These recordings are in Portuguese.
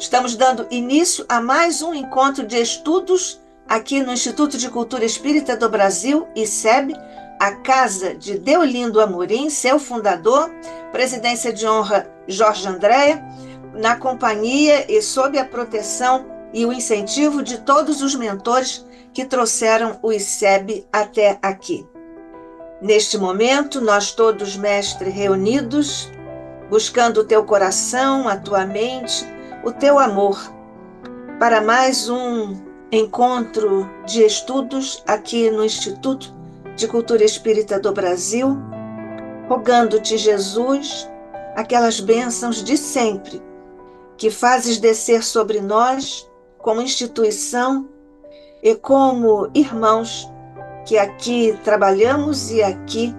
Estamos dando início a mais um encontro de estudos aqui no Instituto de Cultura Espírita do Brasil, ICEB, a casa de Deolindo Amorim, seu fundador, presidência de honra Jorge Andréa, na companhia e sob a proteção e o incentivo de todos os mentores que trouxeram o ICEB até aqui. Neste momento, nós todos, mestre, reunidos, buscando o teu coração, a tua mente, o teu amor, para mais um encontro de estudos aqui no Instituto de Cultura Espírita do Brasil, rogando-te, Jesus, aquelas bênçãos de sempre que fazes descer sobre nós como instituição e como irmãos que aqui trabalhamos e aqui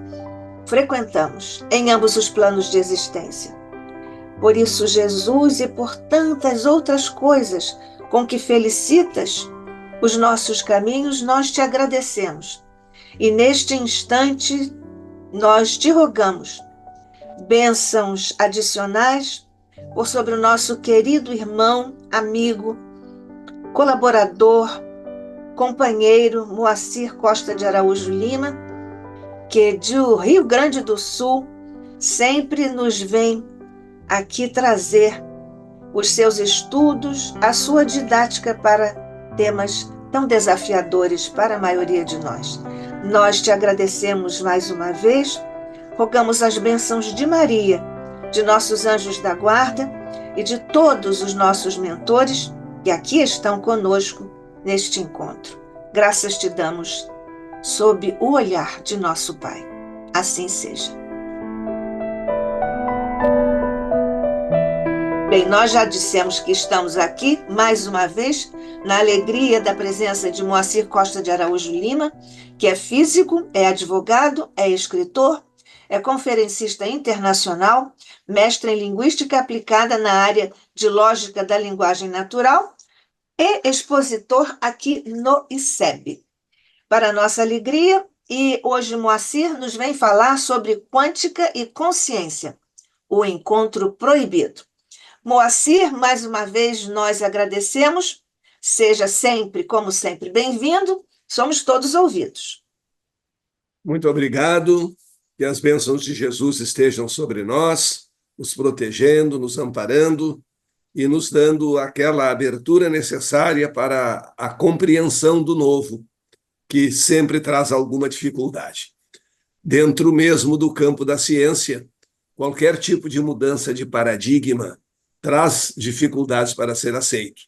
frequentamos em ambos os planos de existência. Por isso, Jesus, e por tantas outras coisas com que felicitas os nossos caminhos, nós te agradecemos. E neste instante, nós te rogamos bênçãos adicionais por sobre o nosso querido irmão, amigo, colaborador, companheiro Moacir Costa de Araújo Lima, que do Rio Grande do Sul sempre nos vem aqui trazer os seus estudos, a sua didática para temas tão desafiadores para a maioria de nós. Nós te agradecemos mais uma vez, rogamos as bênçãos de Maria, de nossos anjos da guarda e de todos os nossos mentores que aqui estão conosco neste encontro. Graças te damos sob o olhar de nosso Pai. Assim seja. Bem, nós já dissemos que estamos aqui, mais uma vez, na alegria da presença de Moacir Costa de Araújo Lima, que é físico, é advogado, é escritor, é conferencista internacional, mestre em linguística aplicada na área de lógica da linguagem natural e expositor aqui no ICEB. Para nossa alegria, e hoje Moacir nos vem falar sobre quântica e consciência, o encontro proibido. Moacir, mais uma vez nós agradecemos, seja sempre, como sempre, bem-vindo, somos todos ouvidos. Muito obrigado, que as bênçãos de Jesus estejam sobre nós, nos protegendo, nos amparando e nos dando aquela abertura necessária para a compreensão do novo, que sempre traz alguma dificuldade. Dentro mesmo do campo da ciência, qualquer tipo de mudança de paradigma traz dificuldades para ser aceito.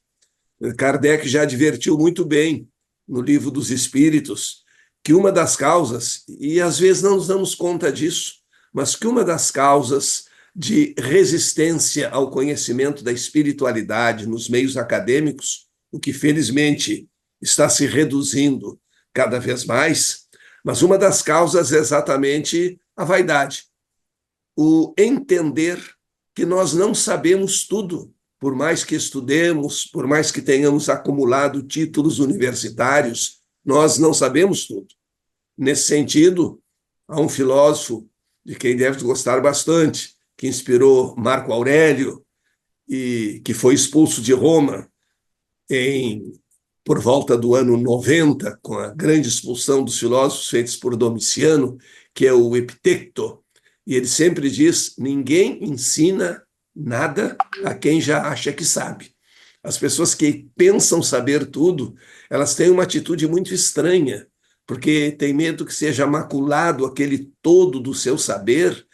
Kardec já advertiu muito bem, no Livro dos Espíritos, que uma das causas, e às vezes não nos damos conta disso, mas que uma das causas de resistência ao conhecimento da espiritualidade nos meios acadêmicos, o que felizmente está se reduzindo cada vez mais, mas uma das causas é exatamente a vaidade, o entender que nós não sabemos tudo, por mais que estudemos, por mais que tenhamos acumulado títulos universitários, nós não sabemos tudo. Nesse sentido, há um filósofo de quem deve gostar bastante, que inspirou Marco Aurélio e que foi expulso de Roma por volta do ano 90, com a grande expulsão dos filósofos feitos por Domiciano, que é o Epicteto. E ele sempre diz: ninguém ensina nada a quem já acha que sabe. As pessoas que pensam saber tudo, elas têm uma atitude muito estranha, porque tem medo que seja maculado aquele todo do seu saber,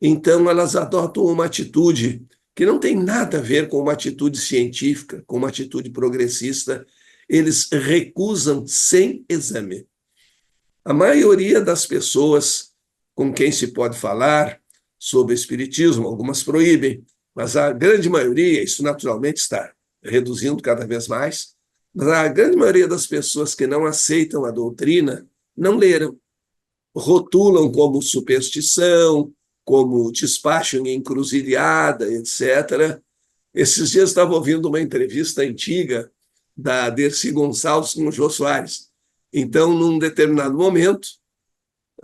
então elas adotam uma atitude que não tem nada a ver com uma atitude científica, com uma atitude progressista. Eles recusam sem exame. A maioria das pessoas com quem se pode falar sobre espiritismo, algumas proíbem, mas a grande maioria, isso naturalmente está reduzindo cada vez mais, mas a grande maioria das pessoas que não aceitam a doutrina não leram, rotulam como superstição, como despacho em encruzilhada, etc. Esses dias estava ouvindo uma entrevista antiga da Dercy Gonçalves com o Jô Soares. Então, num determinado momento,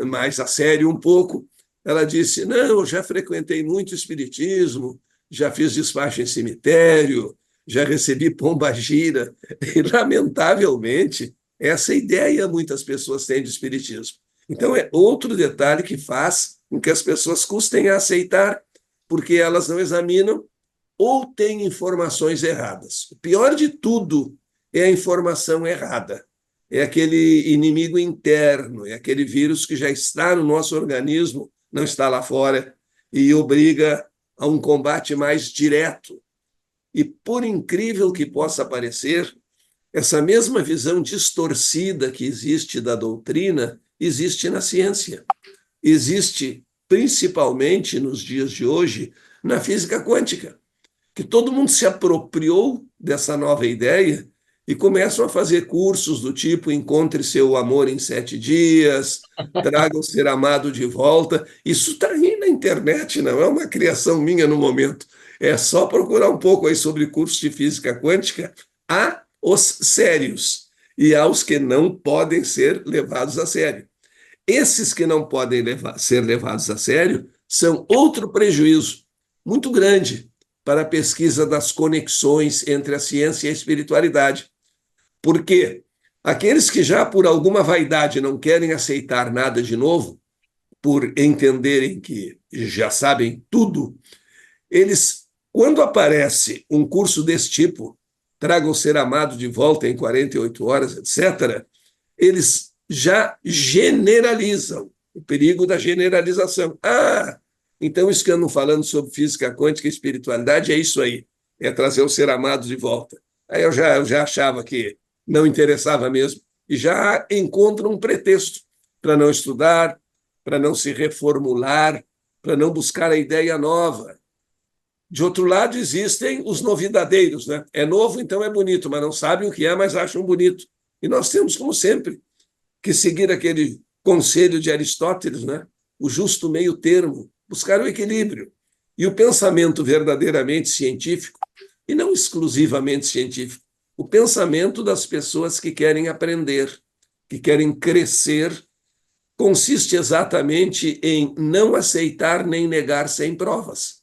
mais a sério um pouco, ela disse: não, eu já frequentei muito espiritismo, já fiz despacho em cemitério, já recebi pombagira, e, lamentavelmente, essa ideia muitas pessoas têm de espiritismo. Então, é outro detalhe que faz com que as pessoas custem a aceitar, porque elas não examinam ou têm informações erradas. O pior de tudo é a informação errada. É aquele inimigo interno, é aquele vírus que já está no nosso organismo, não está lá fora, e obriga a um combate mais direto. E, por incrível que possa parecer, essa mesma visão distorcida que existe da doutrina existe na ciência. Existe, principalmente nos dias de hoje, na física quântica, que todo mundo se apropriou dessa nova ideia e começam a fazer cursos do tipo encontre seu amor em 7 dias, traga o ser amado de volta. Isso está aí na internet, não é uma criação minha no momento. É só procurar um pouco aí sobre cursos de física quântica. Há os sérios e há os que não podem ser levados a sério. Esses que não podem ser levados a sério são outro prejuízo muito grande para a pesquisa das conexões entre a ciência e a espiritualidade. Porque aqueles que já por alguma vaidade não querem aceitar nada de novo, por entenderem que já sabem tudo, eles, quando aparece um curso desse tipo, traga o ser amado de volta em 48 horas, etc., eles já generalizam o perigo da generalização. Ah, então isso que eu ando falando sobre física quântica e espiritualidade é isso aí, é trazer o ser amado de volta. Aí eu já achava que não interessava mesmo, e já encontram um pretexto para não estudar, para não se reformular, para não buscar a ideia nova. De outro lado, existem os novidadeiros, né? É novo, então é bonito, mas não sabem o que é, mas acham bonito. E nós temos, como sempre, que seguir aquele conselho de Aristóteles, né? O justo meio termo, buscar o equilíbrio. E o pensamento verdadeiramente científico, e não exclusivamente científico, o pensamento das pessoas que querem aprender, que querem crescer, consiste exatamente em não aceitar nem negar sem provas.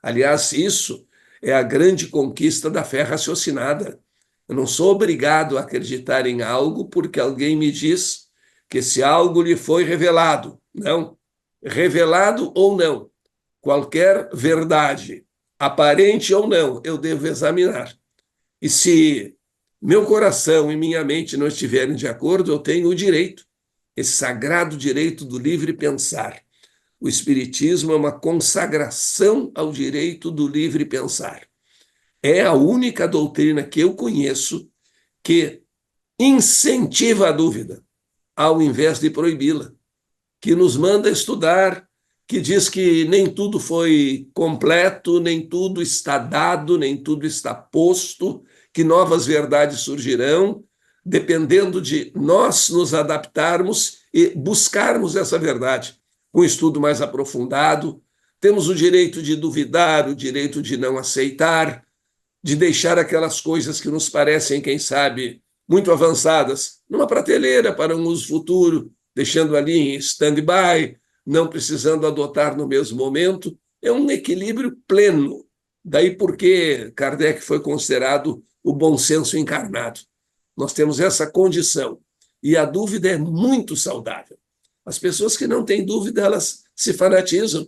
Aliás, isso é a grande conquista da fé raciocinada. Eu não sou obrigado a acreditar em algo porque alguém me diz que esse algo lhe foi revelado. Não. Revelado ou não, qualquer verdade, aparente ou não, eu devo examinar. E se meu coração e minha mente não estiverem de acordo, eu tenho o direito, esse sagrado direito do livre pensar. O Espiritismo é uma consagração ao direito do livre pensar. É a única doutrina que eu conheço que incentiva a dúvida, ao invés de proibi-la, que nos manda estudar, que diz que nem tudo foi completo, nem tudo está dado, nem tudo está posto, que novas verdades surgirão, dependendo de nós nos adaptarmos e buscarmos essa verdade com um estudo mais aprofundado. Temos o direito de duvidar, o direito de não aceitar, de deixar aquelas coisas que nos parecem, quem sabe, muito avançadas, numa prateleira para um uso futuro, deixando ali em stand-by, não precisando adotar no mesmo momento. É um equilíbrio pleno. Daí porque Kardec foi considerado o bom senso encarnado. Nós temos essa condição. E a dúvida é muito saudável. As pessoas que não têm dúvida, elas se fanatizam.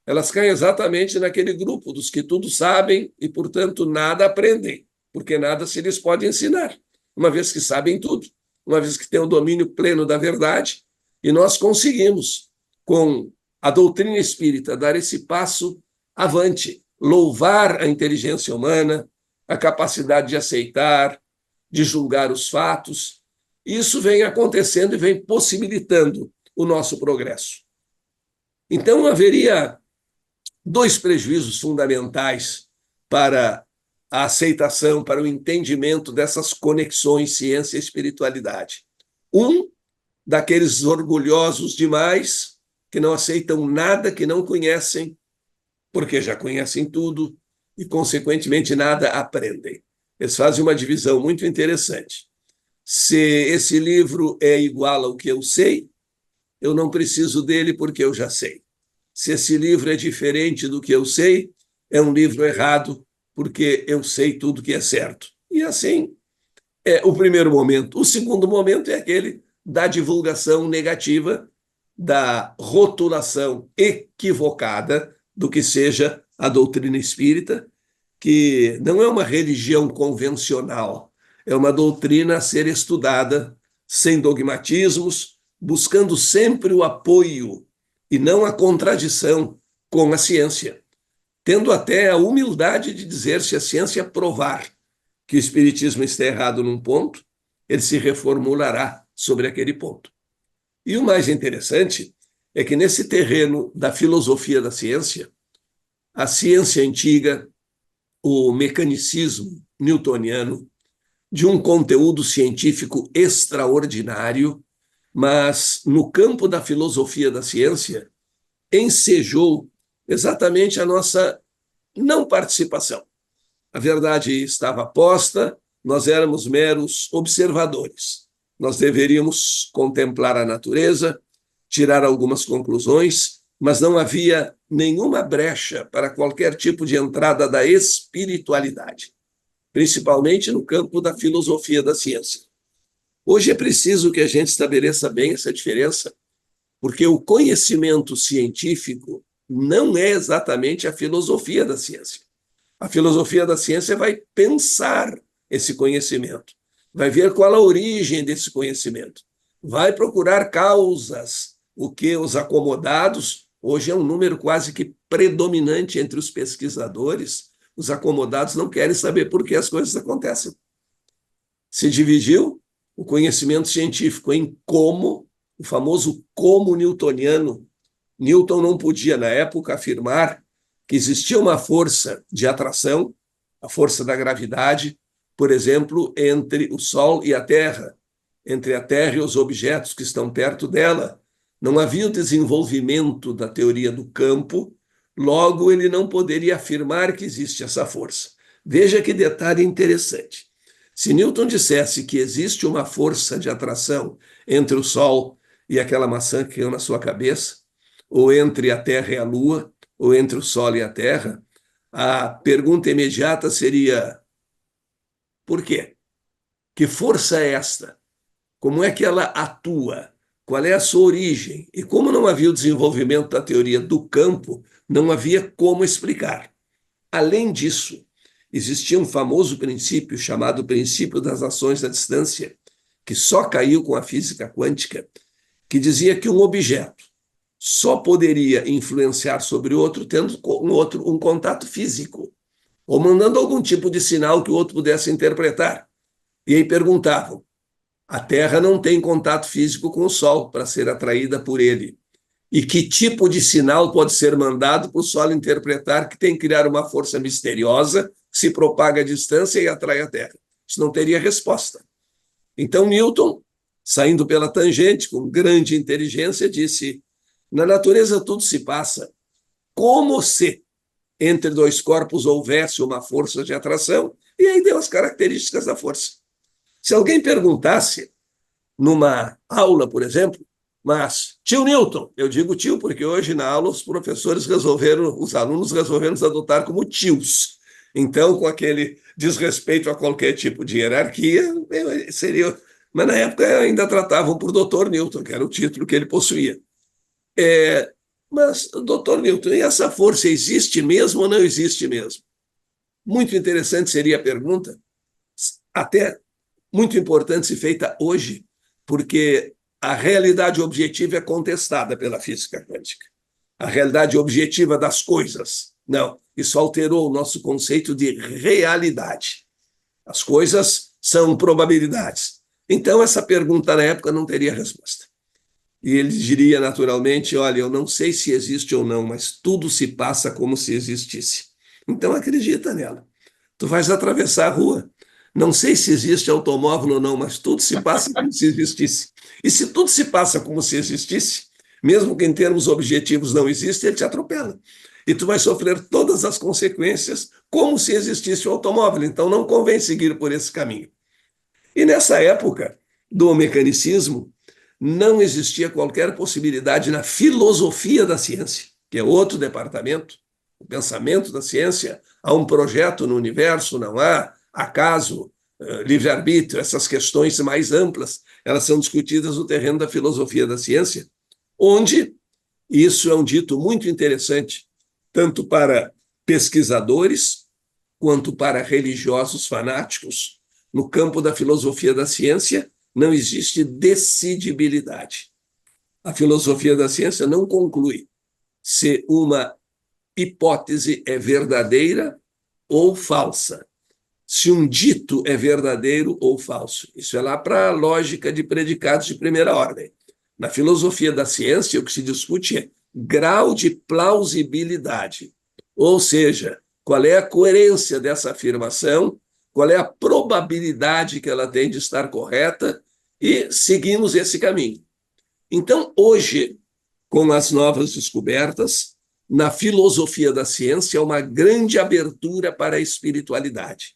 Elas caem exatamente naquele grupo dos que tudo sabem e, portanto, nada aprendem, porque nada se lhes pode ensinar, uma vez que sabem tudo, uma vez que têm o domínio pleno da verdade. E nós conseguimos, com a doutrina espírita, dar esse passo avante, louvar a inteligência humana, a capacidade de aceitar, de julgar os fatos. Isso vem acontecendo e vem possibilitando o nosso progresso. Então, haveria 2 prejuízos fundamentais para a aceitação, para o entendimento dessas conexões ciência e espiritualidade. Um, daqueles orgulhosos demais, que não aceitam nada que não conhecem, porque já conhecem tudo e, consequentemente, nada aprendem. Eles fazem uma divisão muito interessante. Se esse livro é igual ao que eu sei, eu não preciso dele porque eu já sei. Se esse livro é diferente do que eu sei, é um livro errado, porque eu sei tudo que é certo. E assim é o primeiro momento. O segundo momento é aquele da divulgação negativa, da rotulação equivocada do que seja a doutrina espírita, que não é uma religião convencional, é uma doutrina a ser estudada sem dogmatismos, buscando sempre o apoio e não a contradição com a ciência, tendo até a humildade de dizer, se a ciência provar que o espiritismo está errado num ponto, ele se reformulará sobre aquele ponto. E o mais interessante é que nesse terreno da filosofia da ciência, a ciência antiga, o mecanicismo newtoniano, de um conteúdo científico extraordinário, mas no campo da filosofia da ciência, ensejou exatamente a nossa não participação. A verdade estava posta, nós éramos meros observadores. Nós deveríamos contemplar a natureza, tirar algumas conclusões, mas não havia nenhuma brecha para qualquer tipo de entrada da espiritualidade, principalmente no campo da filosofia da ciência. Hoje é preciso que a gente estabeleça bem essa diferença, porque o conhecimento científico não é exatamente a filosofia da ciência. A filosofia da ciência vai pensar esse conhecimento, vai ver qual a origem desse conhecimento, vai procurar causas, o que os acomodados, hoje é um número quase que predominante entre os pesquisadores, os acomodados não querem saber por que as coisas acontecem. Se dividiu o conhecimento científico em como, o famoso como newtoniano. Newton não podia, na época, afirmar que existia uma força de atração, a força da gravidade, por exemplo, entre o Sol e a Terra, entre a Terra e os objetos que estão perto dela. Não havia o desenvolvimento da teoria do campo, logo ele não poderia afirmar que existe essa força. Veja que detalhe interessante. Se Newton dissesse que existe uma força de atração entre o Sol e aquela maçã que caiu na sua cabeça, ou entre a Terra e a Lua, ou entre o Sol e a Terra, a pergunta imediata seria: por quê? Que força é esta? Como é que ela atua? Qual é a sua origem? E como não havia o desenvolvimento da teoria do campo, não havia como explicar. Além disso, existia um famoso princípio chamado princípio das ações à distância, que só caiu com a física quântica, que dizia que um objeto só poderia influenciar sobre o outro tendo um contato físico, ou mandando algum tipo de sinal que o outro pudesse interpretar. E aí perguntavam: a Terra não tem contato físico com o Sol para ser atraída por ele. E que tipo de sinal pode ser mandado para o Sol interpretar que tem que criar uma força misteriosa que se propaga à distância e atrai a Terra? Isso não teria resposta. Então Newton, saindo pela tangente, com grande inteligência, disse: na natureza tudo se passa como se entre dois corpos houvesse uma força de atração, e aí deu as características da força. Se alguém perguntasse, numa aula, por exemplo, mas, tio Newton, eu digo tio porque hoje na aula os alunos resolveram nos adotar como tios. Então, com aquele desrespeito a qualquer tipo de hierarquia, seria... Mas na época ainda tratavam por doutor Newton, que era o título que ele possuía. Mas, doutor Newton, e essa força existe mesmo ou não existe mesmo? Muito interessante seria a pergunta, até muito importante se feita hoje, porque a realidade objetiva é contestada pela física quântica. A realidade objetiva das coisas. Não, isso alterou o nosso conceito de realidade. As coisas são probabilidades. Então, essa pergunta na época não teria resposta. E ele diria naturalmente: olha, eu não sei se existe ou não, mas tudo se passa como se existisse. Então acredita nela. Tu vais atravessar a rua. Não sei se existe automóvel ou não, mas tudo se passa como se existisse. E se tudo se passa como se existisse, mesmo que em termos objetivos não existe, ele te atropela. E tu vai sofrer todas as consequências como se existisse o automóvel. Então não convém seguir por esse caminho. E nessa época do mecanicismo, não existia qualquer possibilidade na filosofia da ciência, que é outro departamento, o pensamento da ciência, há um projeto no universo, não há acaso, livre-arbítrio, essas questões mais amplas, elas são discutidas no terreno da filosofia da ciência, onde isso é um dito muito interessante, tanto para pesquisadores quanto para religiosos fanáticos. No campo da filosofia da ciência, não existe decidibilidade. A filosofia da ciência não conclui se uma hipótese é verdadeira ou falsa, se um dito é verdadeiro ou falso. Isso é lá para a lógica de predicados de primeira ordem. Na filosofia da ciência, o que se discute é grau de plausibilidade, ou seja, qual é a coerência dessa afirmação, qual é a probabilidade que ela tem de estar correta, e seguimos esse caminho. Então, hoje, com as novas descobertas, na filosofia da ciência, há uma grande abertura para a espiritualidade.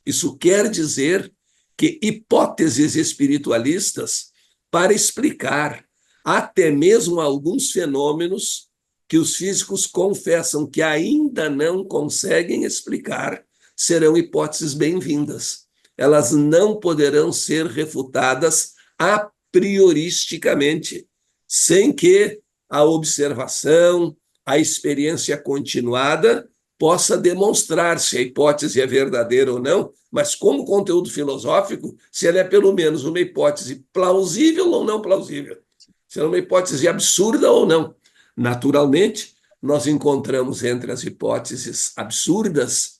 Isso quer dizer que hipóteses espiritualistas para explicar até mesmo alguns fenômenos que os físicos confessam que ainda não conseguem explicar, serão hipóteses bem-vindas. Elas não poderão ser refutadas a prioristicamente, sem que a observação, a experiência continuada possa demonstrar se a hipótese é verdadeira ou não, mas como conteúdo filosófico, se ela é pelo menos uma hipótese plausível ou não plausível, se ela é uma hipótese absurda ou não. Naturalmente, nós encontramos entre as hipóteses absurdas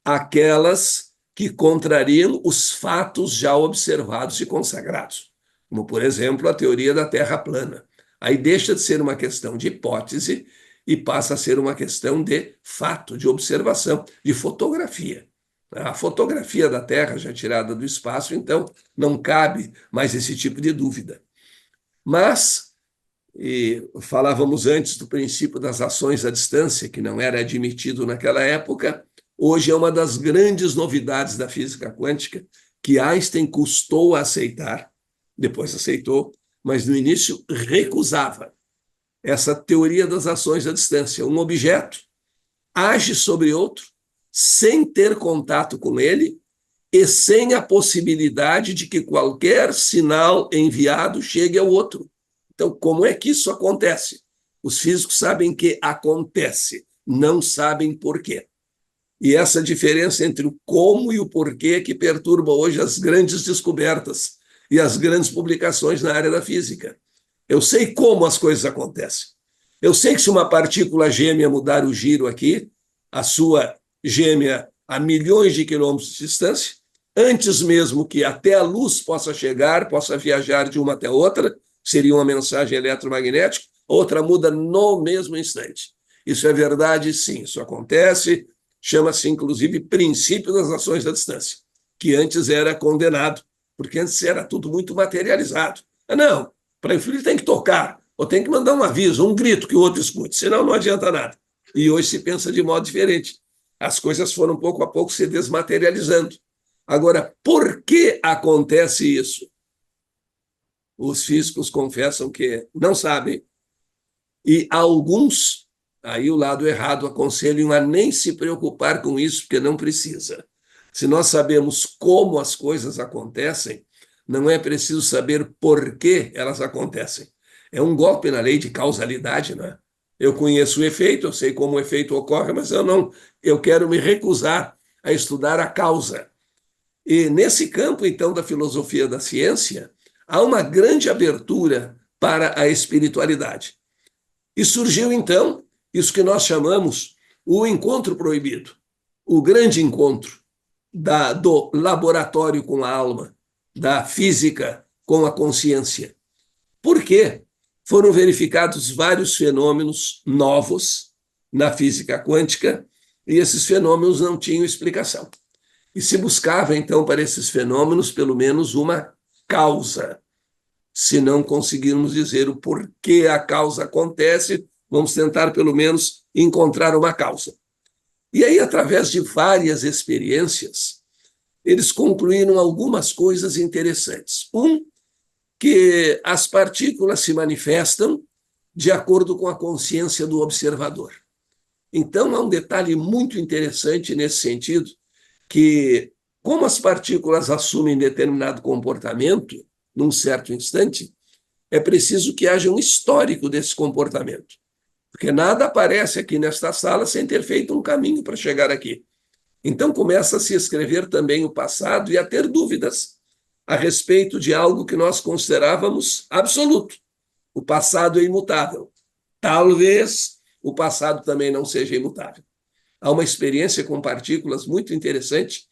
aquelas que contrariam os fatos já observados e consagrados, como, por exemplo, a teoria da Terra plana. Aí deixa de ser uma questão de hipótese e passa a ser uma questão de fato, de observação, de fotografia. A fotografia da Terra já tirada do espaço, então não cabe mais esse tipo de dúvida. Mas, falávamos antes do princípio das ações à distância, que não era admitido naquela época, hoje é uma das grandes novidades da física quântica, que Einstein custou a aceitar, depois aceitou, mas no início recusava essa teoria das ações à distância. Um objeto age sobre outro sem ter contato com ele e sem a possibilidade de que qualquer sinal enviado chegue ao outro. Então, como é que isso acontece? Os físicos sabem que acontece, não sabem por quê. E essa diferença entre o como e o porquê que perturba hoje as grandes descobertas e as grandes publicações na área da física. Eu sei como as coisas acontecem. Eu sei que se uma partícula gêmea mudar o giro aqui, a sua gêmea a milhões de quilômetros de distância, antes mesmo que até a luz possa chegar, possa viajar de uma até outra, seria uma mensagem eletromagnética, outra muda no mesmo instante. Isso é verdade, sim, isso acontece, chama-se, inclusive, princípio das ações à distância, que antes era condenado, porque antes era tudo muito materializado. Não, para influir tem que tocar, ou tem que mandar um aviso, um grito que o outro escute, senão não adianta nada. E hoje se pensa de modo diferente. As coisas foram, pouco a pouco, se desmaterializando. Agora, por que acontece isso? Os físicos confessam que não sabem, e alguns, aí o lado errado, aconselham a nem se preocupar com isso, porque não precisa. Se nós sabemos como as coisas acontecem, não é preciso saber por que elas acontecem. É um golpe na lei de causalidade, né? Eu conheço o efeito, eu sei como o efeito ocorre, mas eu quero me recusar a estudar a causa. E nesse campo, então, da filosofia da ciência, há uma grande abertura para a espiritualidade. E surgiu, então, isso que nós chamamos o encontro proibido, o grande encontro do laboratório com a alma, da física com a consciência. Por quê? Foram verificados vários fenômenos novos na física quântica e esses fenômenos não tinham explicação. E se buscava, então, para esses fenômenos, pelo menos uma causa. Se não conseguirmos dizer o porquê a causa acontece, vamos tentar, pelo menos, encontrar uma causa. E aí, através de várias experiências, eles concluíram algumas coisas interessantes. Que as partículas se manifestam de acordo com a consciência do observador. Então, há um detalhe muito interessante nesse sentido, que como as partículas assumem determinado comportamento, num certo instante, é preciso que haja um histórico desse comportamento. Porque nada aparece aqui nesta sala sem ter feito um caminho para chegar aqui. Então começa a se escrever também o passado e a ter dúvidas a respeito de algo que nós considerávamos absoluto. O passado é imutável. Talvez o passado também não seja imutável. Há uma experiência com partículas muito interessante.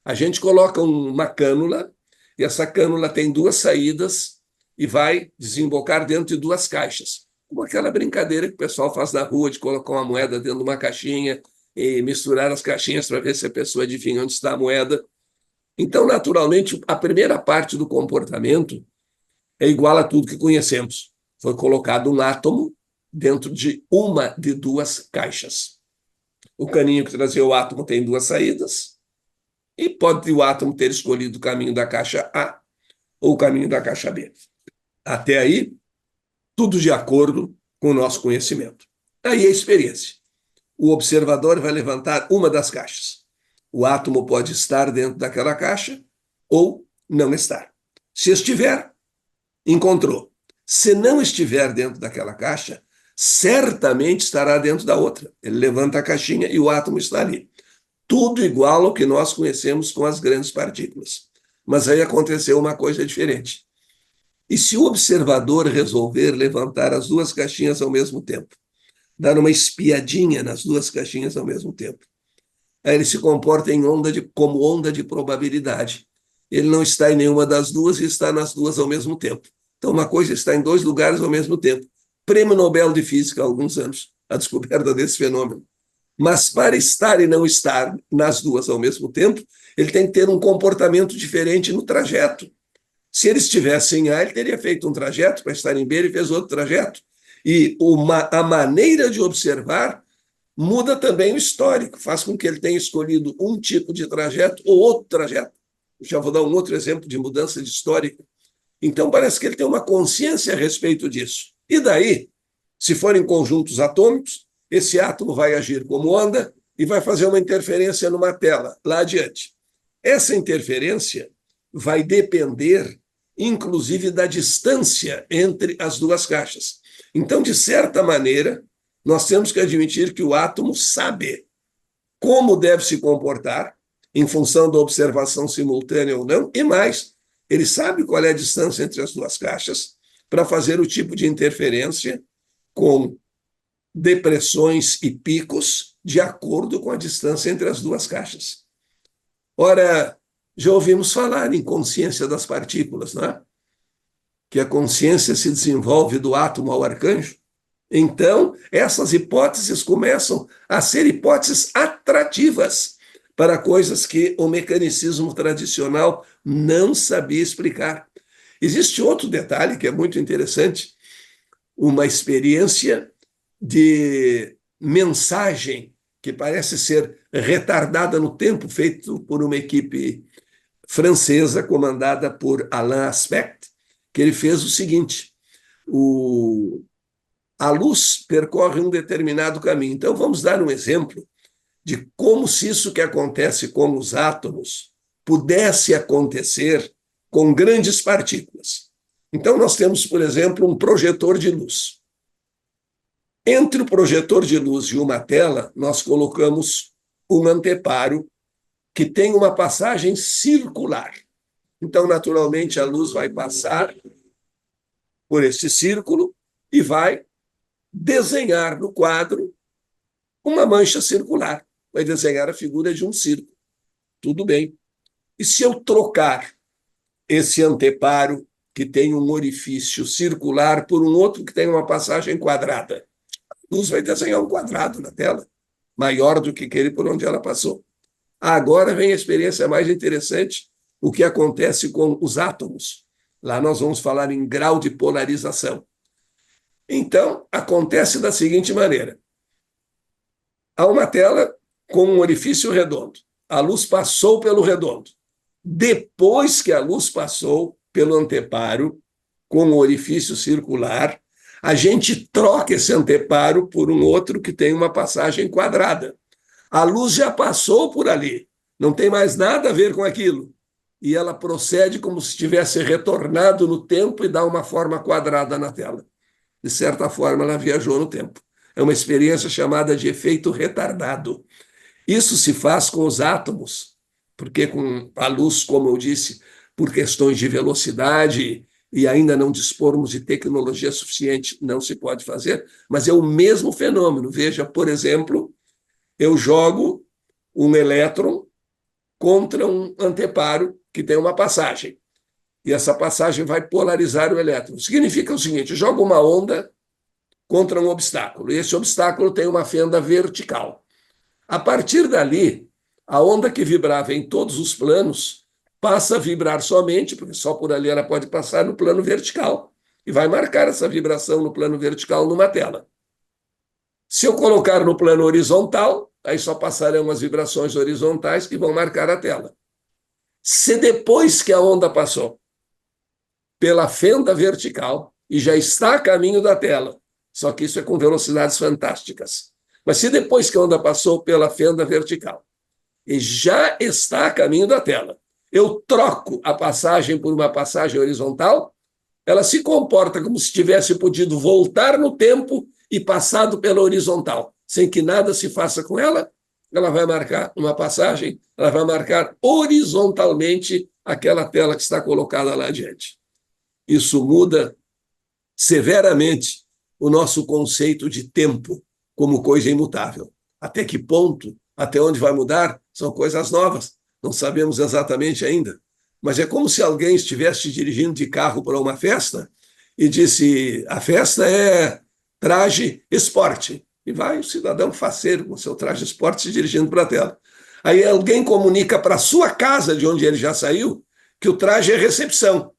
A gente coloca uma cânula e essa cânula tem duas saídas e vai desembocar dentro de duas caixas. Como aquela brincadeira que o pessoal faz na rua de colocar uma moeda dentro de uma caixinha e misturar as caixinhas para ver se a pessoa adivinha onde está a moeda. Então, naturalmente, a primeira parte do comportamento é igual a tudo que conhecemos. Foi colocado um átomo dentro de uma de duas caixas. O caninho que trazia o átomo tem duas saídas e pode o átomo ter escolhido o caminho da caixa A ou o caminho da caixa B. Até aí, tudo de acordo com o nosso conhecimento. Aí a experiência. O observador vai levantar uma das caixas. O átomo pode estar dentro daquela caixa ou não estar. Se estiver, encontrou. Se não estiver dentro daquela caixa, certamente estará dentro da outra. Ele levanta a caixinha e o átomo está ali. Tudo igual ao que nós conhecemos com as grandes partículas. Mas aí aconteceu uma coisa diferente. E se o observador resolver levantar as duas caixinhas ao mesmo tempo, dar uma espiadinha nas duas caixinhas ao mesmo tempo, aí ele se comporta como onda de probabilidade. Ele não está em nenhuma das duas e está nas duas ao mesmo tempo. Então, uma coisa está em dois lugares ao mesmo tempo. Prêmio Nobel de Física há alguns anos, a descoberta desse fenômeno. Mas para estar e não estar nas duas ao mesmo tempo, ele tem que ter um comportamento diferente no trajeto. Se ele estivesse em A, ele teria feito um trajeto, para estar em B, ele fez outro trajeto. E a maneira de observar muda também o histórico, faz com que ele tenha escolhido um tipo de trajeto ou outro trajeto. Já vou dar um outro exemplo de mudança de histórico. Então, parece que ele tem uma consciência a respeito disso. E daí, se forem conjuntos atômicos, esse átomo vai agir como onda e vai fazer uma interferência numa tela, lá adiante. Essa interferência vai depender, inclusive, da distância entre as duas caixas. Então, de certa maneira, nós temos que admitir que o átomo sabe como deve se comportar em função da observação simultânea ou não, e mais, ele sabe qual é a distância entre as duas caixas para fazer o tipo de interferência com depressões e picos de acordo com a distância entre as duas caixas. Ora, já ouvimos falar em consciência das partículas, não é? Que a consciência se desenvolve do átomo ao arcanjo. Então, essas hipóteses começam a ser hipóteses atrativas para coisas que o mecanicismo tradicional não sabia explicar. Existe outro detalhe que é muito interessante, uma experiência de mensagem que parece ser retardada no tempo, feito por uma equipe francesa comandada por Alain Aspect, que ele fez o seguinte: a luz percorre um determinado caminho. Então, vamos dar um exemplo de como se isso que acontece com os átomos pudesse acontecer com grandes partículas. Então, nós temos, por exemplo, um projetor de luz. Entre o projetor de luz e uma tela, nós colocamos um anteparo que tem uma passagem circular. Então, naturalmente, a luz vai passar por esse círculo e vai desenhar no quadro uma mancha circular. Vai desenhar a figura de um círculo. Tudo bem. E se eu trocar esse anteparo, que tem um orifício circular, por um outro que tem uma passagem quadrada? A luz vai desenhar um quadrado na tela, maior do que aquele por onde ela passou. Agora vem a experiência mais interessante, o que acontece com os átomos. Lá nós vamos falar em grau de polarização. Então, acontece da seguinte maneira. Há uma tela com um orifício redondo. A luz passou pelo redondo. Depois que a luz passou pelo anteparo, com o orifício circular, A gente troca esse anteparo por um outro que tem uma passagem quadrada. A luz já passou por ali, não tem mais nada a ver com aquilo. E ela procede como se tivesse retornado no tempo e dá uma forma quadrada na tela. De certa forma, ela viajou no tempo. É uma experiência chamada de efeito retardado. Isso se faz com os átomos, porque com a luz, como eu disse, por questões de velocidade e ainda não dispormos de tecnologia suficiente, não se pode fazer, mas é o mesmo fenômeno. Veja, por exemplo, eu jogo um elétron contra um anteparo que tem uma passagem. E essa passagem vai polarizar o elétron. Significa o seguinte: eu jogo uma onda contra um obstáculo, e esse obstáculo tem uma fenda vertical. A partir dali, a onda que vibrava em todos os planos passa a vibrar somente, porque só por ali ela pode passar, no plano vertical, e vai marcar essa vibração no plano vertical numa tela. Se eu colocar no plano horizontal, aí só passarão as vibrações horizontais que vão marcar a tela. Se depois que a onda passou pela fenda vertical e já está a caminho da tela, só que isso é com velocidades fantásticas, mas se depois que a onda passou pela fenda vertical e já está a caminho da tela, eu troco a passagem por uma passagem horizontal, ela se comporta como se tivesse podido voltar no tempo e passado pela horizontal, sem que nada se faça com ela. Ela vai marcar uma passagem, ela vai marcar horizontalmente aquela tela que está colocada lá adiante. Isso muda severamente o nosso conceito de tempo como coisa imutável. Até que ponto, até onde vai mudar, são coisas novas. Não sabemos exatamente ainda. Mas é como se alguém estivesse dirigindo de carro para uma festa e disse: a festa é traje esporte. E vai o cidadão faceiro com seu traje esporte se dirigindo para a tela. Aí alguém comunica para a sua casa, de onde ele já saiu, que o traje é recepção.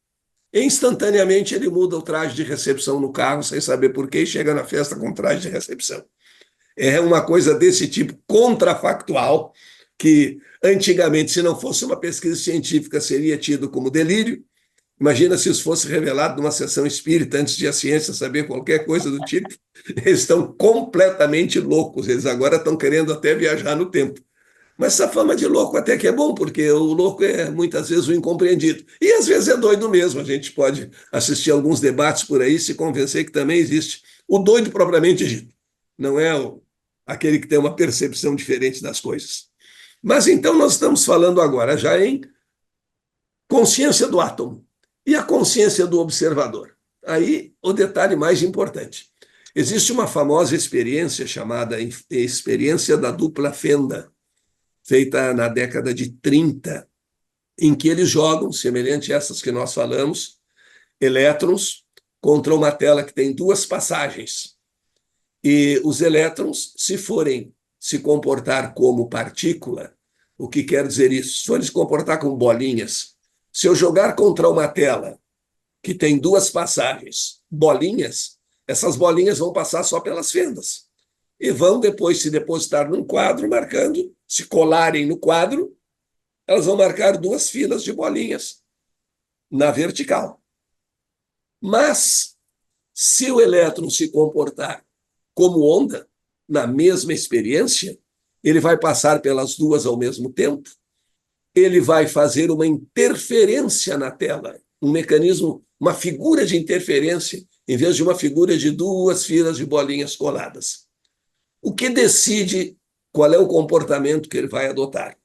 E instantaneamente ele muda o traje de recepção no carro, sem saber por quê, e chega na festa com traje de recepção. É uma coisa desse tipo contrafactual, que antigamente, se não fosse uma pesquisa científica, seria tido como delírio. Imagina se isso fosse revelado numa sessão espírita antes de a ciência saber qualquer coisa do tipo. Eles estão completamente loucos, eles agora estão querendo até viajar no tempo. Mas essa fama de louco até que é bom, porque o louco é muitas vezes o incompreendido. E às vezes é doido mesmo. A gente pode assistir alguns debates por aí e se convencer que também existe o doido propriamente dito. Não é aquele que tem uma percepção diferente das coisas. Mas então nós estamos falando agora já em consciência do átomo e a consciência do observador. Aí o detalhe mais importante. Existe uma famosa experiência chamada experiência da dupla fenda, feita na década de 30, em que eles jogam, semelhante a essas que nós falamos, elétrons contra uma tela que tem duas passagens. E os elétrons, se forem se comportar como partícula, o que quer dizer isso? Se forem se comportar como bolinhas, se eu jogar contra uma tela que tem duas passagens, bolinhas, essas bolinhas vão passar só pelas fendas e vão depois se depositar num quadro, marcando, se colarem no quadro, elas vão marcar duas filas de bolinhas na vertical. Mas, se o elétron se comportar como onda, na mesma experiência, ele vai passar pelas duas ao mesmo tempo, ele vai fazer uma interferência na tela, um mecanismo, uma figura de interferência, em vez de uma figura de duas filas de bolinhas coladas. O que decide qual é o comportamento que ele vai adotar?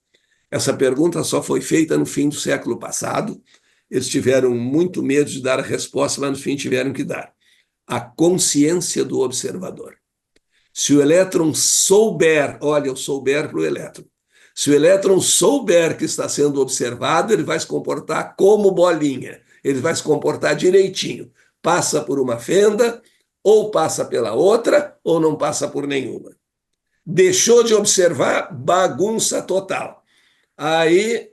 Essa pergunta só foi feita no fim do século passado. Eles tiveram muito medo de dar a resposta, mas no fim tiveram que dar. A consciência do observador. Se o elétron souber, olha, eu souber para o elétron, se o elétron souber que está sendo observado, ele vai se comportar como bolinha, ele vai se comportar direitinho. Passa por uma fenda, ou passa pela outra, ou não passa por nenhuma. Deixou de observar, bagunça total. Aí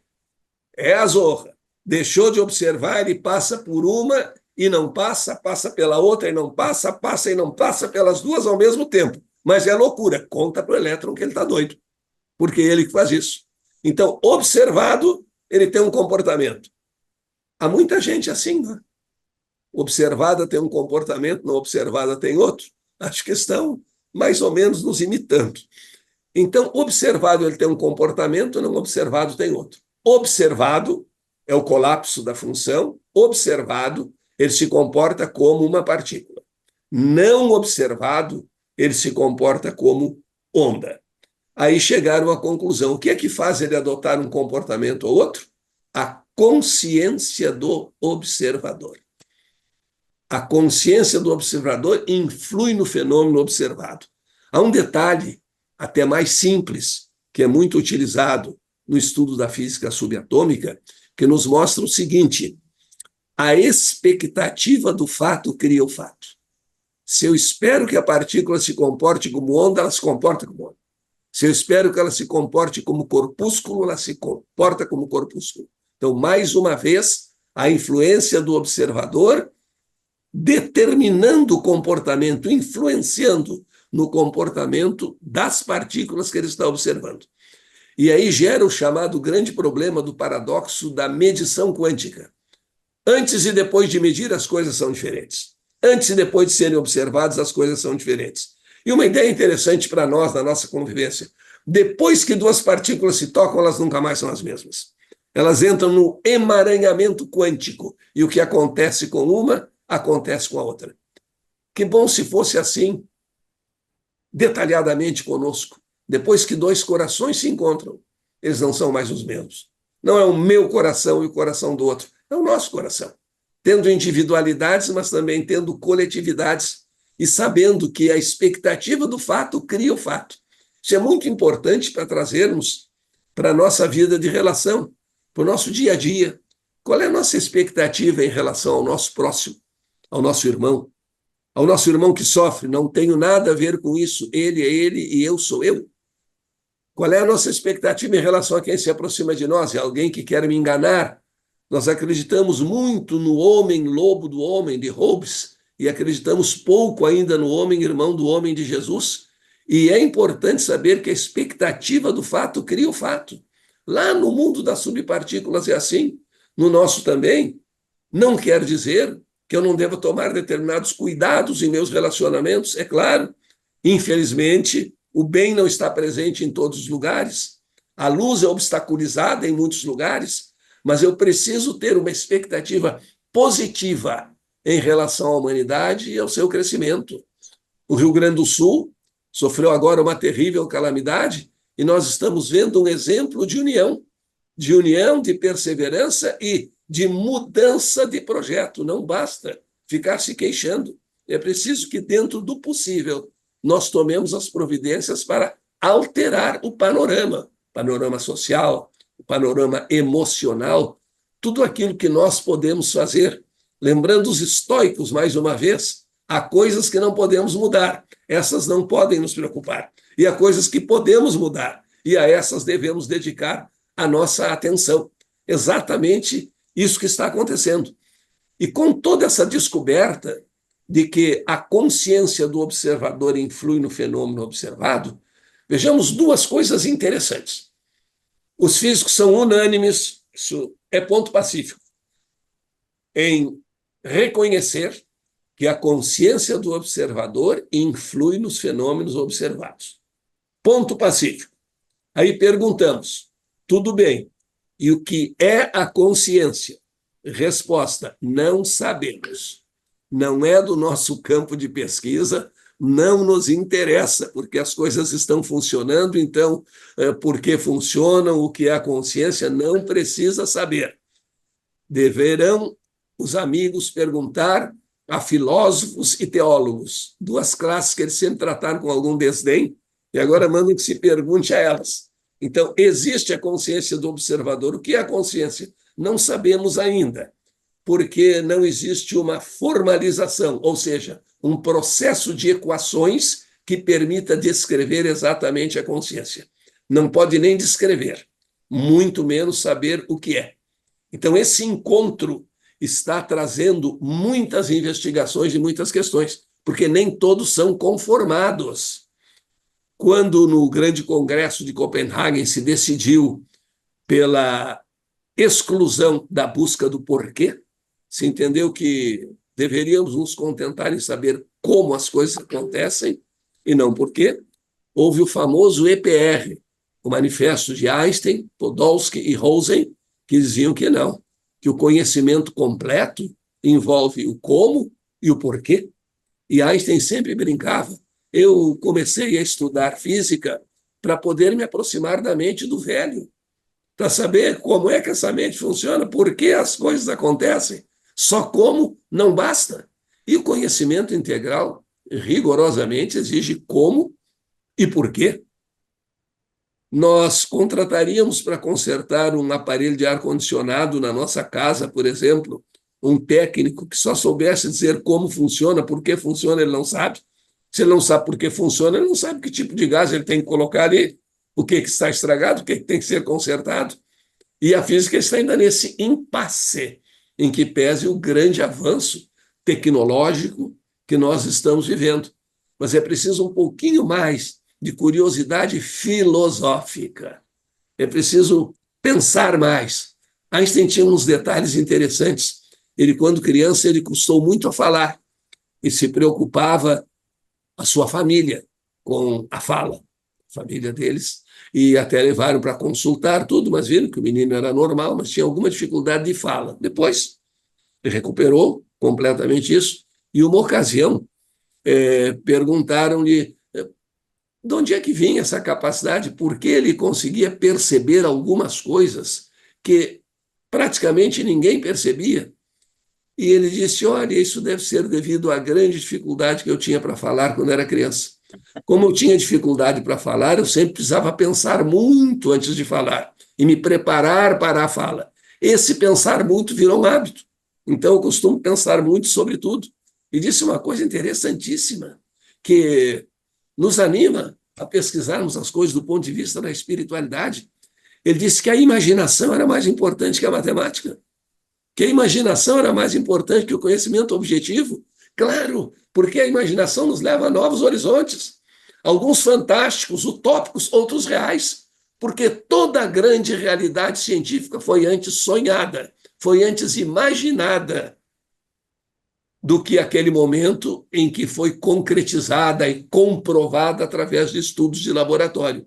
é a zorra. Deixou de observar, ele passa por uma e não passa, passa pela outra e não passa, passa e não passa pelas duas ao mesmo tempo. Mas é loucura. Conta para o elétron que ele está doido, porque é ele que faz isso. Então, observado, ele tem um comportamento. Há muita gente assim, né? observada tem um comportamento, não observada tem outro. Acho que estão mais ou menos nos imitando. Então, observado ele tem um comportamento, não observado tem outro. Observado é o colapso da função, observado ele se comporta como uma partícula. Não observado, ele se comporta como onda. Aí chegaram à conclusão. O que é que faz ele adotar um comportamento ou outro? A consciência do observador. A consciência do observador influi no fenômeno observado. Há um detalhe até mais simples, que é muito utilizado no estudo da física subatômica, que nos mostra o seguinte: a expectativa do fato cria o fato. Se eu espero que a partícula se comporte como onda, ela se comporta como onda. Se eu espero que ela se comporte como corpúsculo, ela se comporta como corpúsculo. Então, mais uma vez, a influência do observador determinando o comportamento, influenciando no comportamento das partículas que ele está observando. E aí gera o chamado grande problema do paradoxo da medição quântica. Antes e depois de medir, as coisas são diferentes. Antes e depois de serem observadas, as coisas são diferentes. E uma ideia interessante para nós, na nossa convivência: depois que duas partículas se tocam, elas nunca mais são as mesmas. Elas entram no emaranhamento quântico, e o que acontece com uma, acontece com a outra. Que bom se fosse assim, detalhadamente conosco. Depois que dois corações se encontram, eles não são mais os mesmos. Não é o meu coração e o coração do outro, é o nosso coração. Tendo individualidades, mas também tendo coletividades, e sabendo que a expectativa do fato cria o fato. Isso é muito importante para trazermos para a nossa vida de relação, para o nosso dia a dia. Qual é a nossa expectativa em relação ao nosso próximo, ao nosso irmão? Ao nosso irmão que sofre, não tenho nada a ver com isso, ele é ele e eu sou eu. Qual é a nossa expectativa em relação a quem se aproxima de nós? É alguém que quer me enganar? Nós acreditamos muito no homem lobo do homem, de Hobbes, e acreditamos pouco ainda no homem irmão do homem de Jesus. E é importante saber que a expectativa do fato cria o fato. Lá no mundo das subpartículas é assim, no nosso também. Não quer dizer que eu não devo tomar determinados cuidados em meus relacionamentos, é claro. Infelizmente, o bem não está presente em todos os lugares. A luz é obstaculizada em muitos lugares, mas eu preciso ter uma expectativa positiva em relação à humanidade e ao seu crescimento. O Rio Grande do Sul sofreu agora uma terrível calamidade e nós estamos vendo um exemplo de união, de perseverança e de mudança de projeto. Não basta ficar se queixando. É preciso que, dentro do possível, nós tomemos as providências para alterar o panorama social, o panorama emocional, tudo aquilo que nós podemos fazer. Lembrando os estoicos, mais uma vez, há coisas que não podemos mudar, essas não podem nos preocupar. E há coisas que podemos mudar, e a essas devemos dedicar a nossa atenção. Exatamente isso que está acontecendo. E com toda essa descoberta de que a consciência do observador influi no fenômeno observado, vejamos duas coisas interessantes. Os físicos são unânimes, isso é ponto pacífico, em reconhecer que a consciência do observador influi nos fenômenos observados. Ponto pacífico. Aí perguntamos, tudo bem, e o que é a consciência? Resposta, não sabemos. Não é do nosso campo de pesquisa, não nos interessa, porque as coisas estão funcionando, então, por que funcionam, o que é a consciência, não precisa saber. Deverão os amigos perguntar a filósofos e teólogos, duas classes que eles sempre trataram com algum desdém, e agora mandam que se pergunte a elas. Então, existe a consciência do observador. O que é a consciência? Não sabemos ainda, porque não existe uma formalização, ou seja, um processo de equações que permita descrever exatamente a consciência. Não pode nem descrever, muito menos saber o que é. Então, esse encontro está trazendo muitas investigações e muitas questões, porque nem todos são conformados. Quando no Grande Congresso de Copenhague se decidiu pela exclusão da busca do porquê, se entendeu que deveríamos nos contentar em saber como as coisas acontecem e não por quê. Houve o famoso EPR, o Manifesto de Einstein, Podolsky e Rosen, que diziam que não, que o conhecimento completo envolve o como e o porquê. E Einstein sempre brincava. Eu comecei a estudar física para poder me aproximar da mente do velho, para saber como é que essa mente funciona, por que as coisas acontecem. Só como não basta. E o conhecimento integral, rigorosamente, exige como e por quê. Nós contrataríamos para consertar um aparelho de ar-condicionado na nossa casa, por exemplo, um técnico que só soubesse dizer como funciona, por que funciona, ele não sabe. Se ele não sabe por que funciona, ele não sabe que tipo de gás ele tem que colocar ali, o que está estragado, o que tem que ser consertado. E a física está ainda nesse impasse, em que pese o grande avanço tecnológico que nós estamos vivendo. Mas é preciso um pouquinho mais de curiosidade filosófica. É preciso pensar mais. Einstein tinha uns detalhes interessantes. Ele, quando criança, ele custou muito a falar e se preocupava a sua família com a fala, a família deles, e até levaram para consultar tudo, mas viram que o menino era normal, mas tinha alguma dificuldade de fala. Depois, ele recuperou completamente isso, e uma ocasião perguntaram-lhe de onde é que vinha essa capacidade, por que ele conseguia perceber algumas coisas que praticamente ninguém percebia. E ele disse, olha, isso deve ser devido à grande dificuldade que eu tinha para falar quando era criança. Como eu tinha dificuldade para falar, eu sempre precisava pensar muito antes de falar e me preparar para a fala. Esse pensar muito virou um hábito. Então, eu costumo pensar muito sobre tudo. E disse uma coisa interessantíssima, que nos anima a pesquisarmos as coisas do ponto de vista da espiritualidade. Ele disse que a imaginação era mais importante que a matemática, que a imaginação era mais importante que o conhecimento objetivo. Claro, porque a imaginação nos leva a novos horizontes, alguns fantásticos, utópicos, outros reais, porque toda a grande realidade científica foi antes sonhada, foi antes imaginada do que aquele momento em que foi concretizada e comprovada através de estudos de laboratório.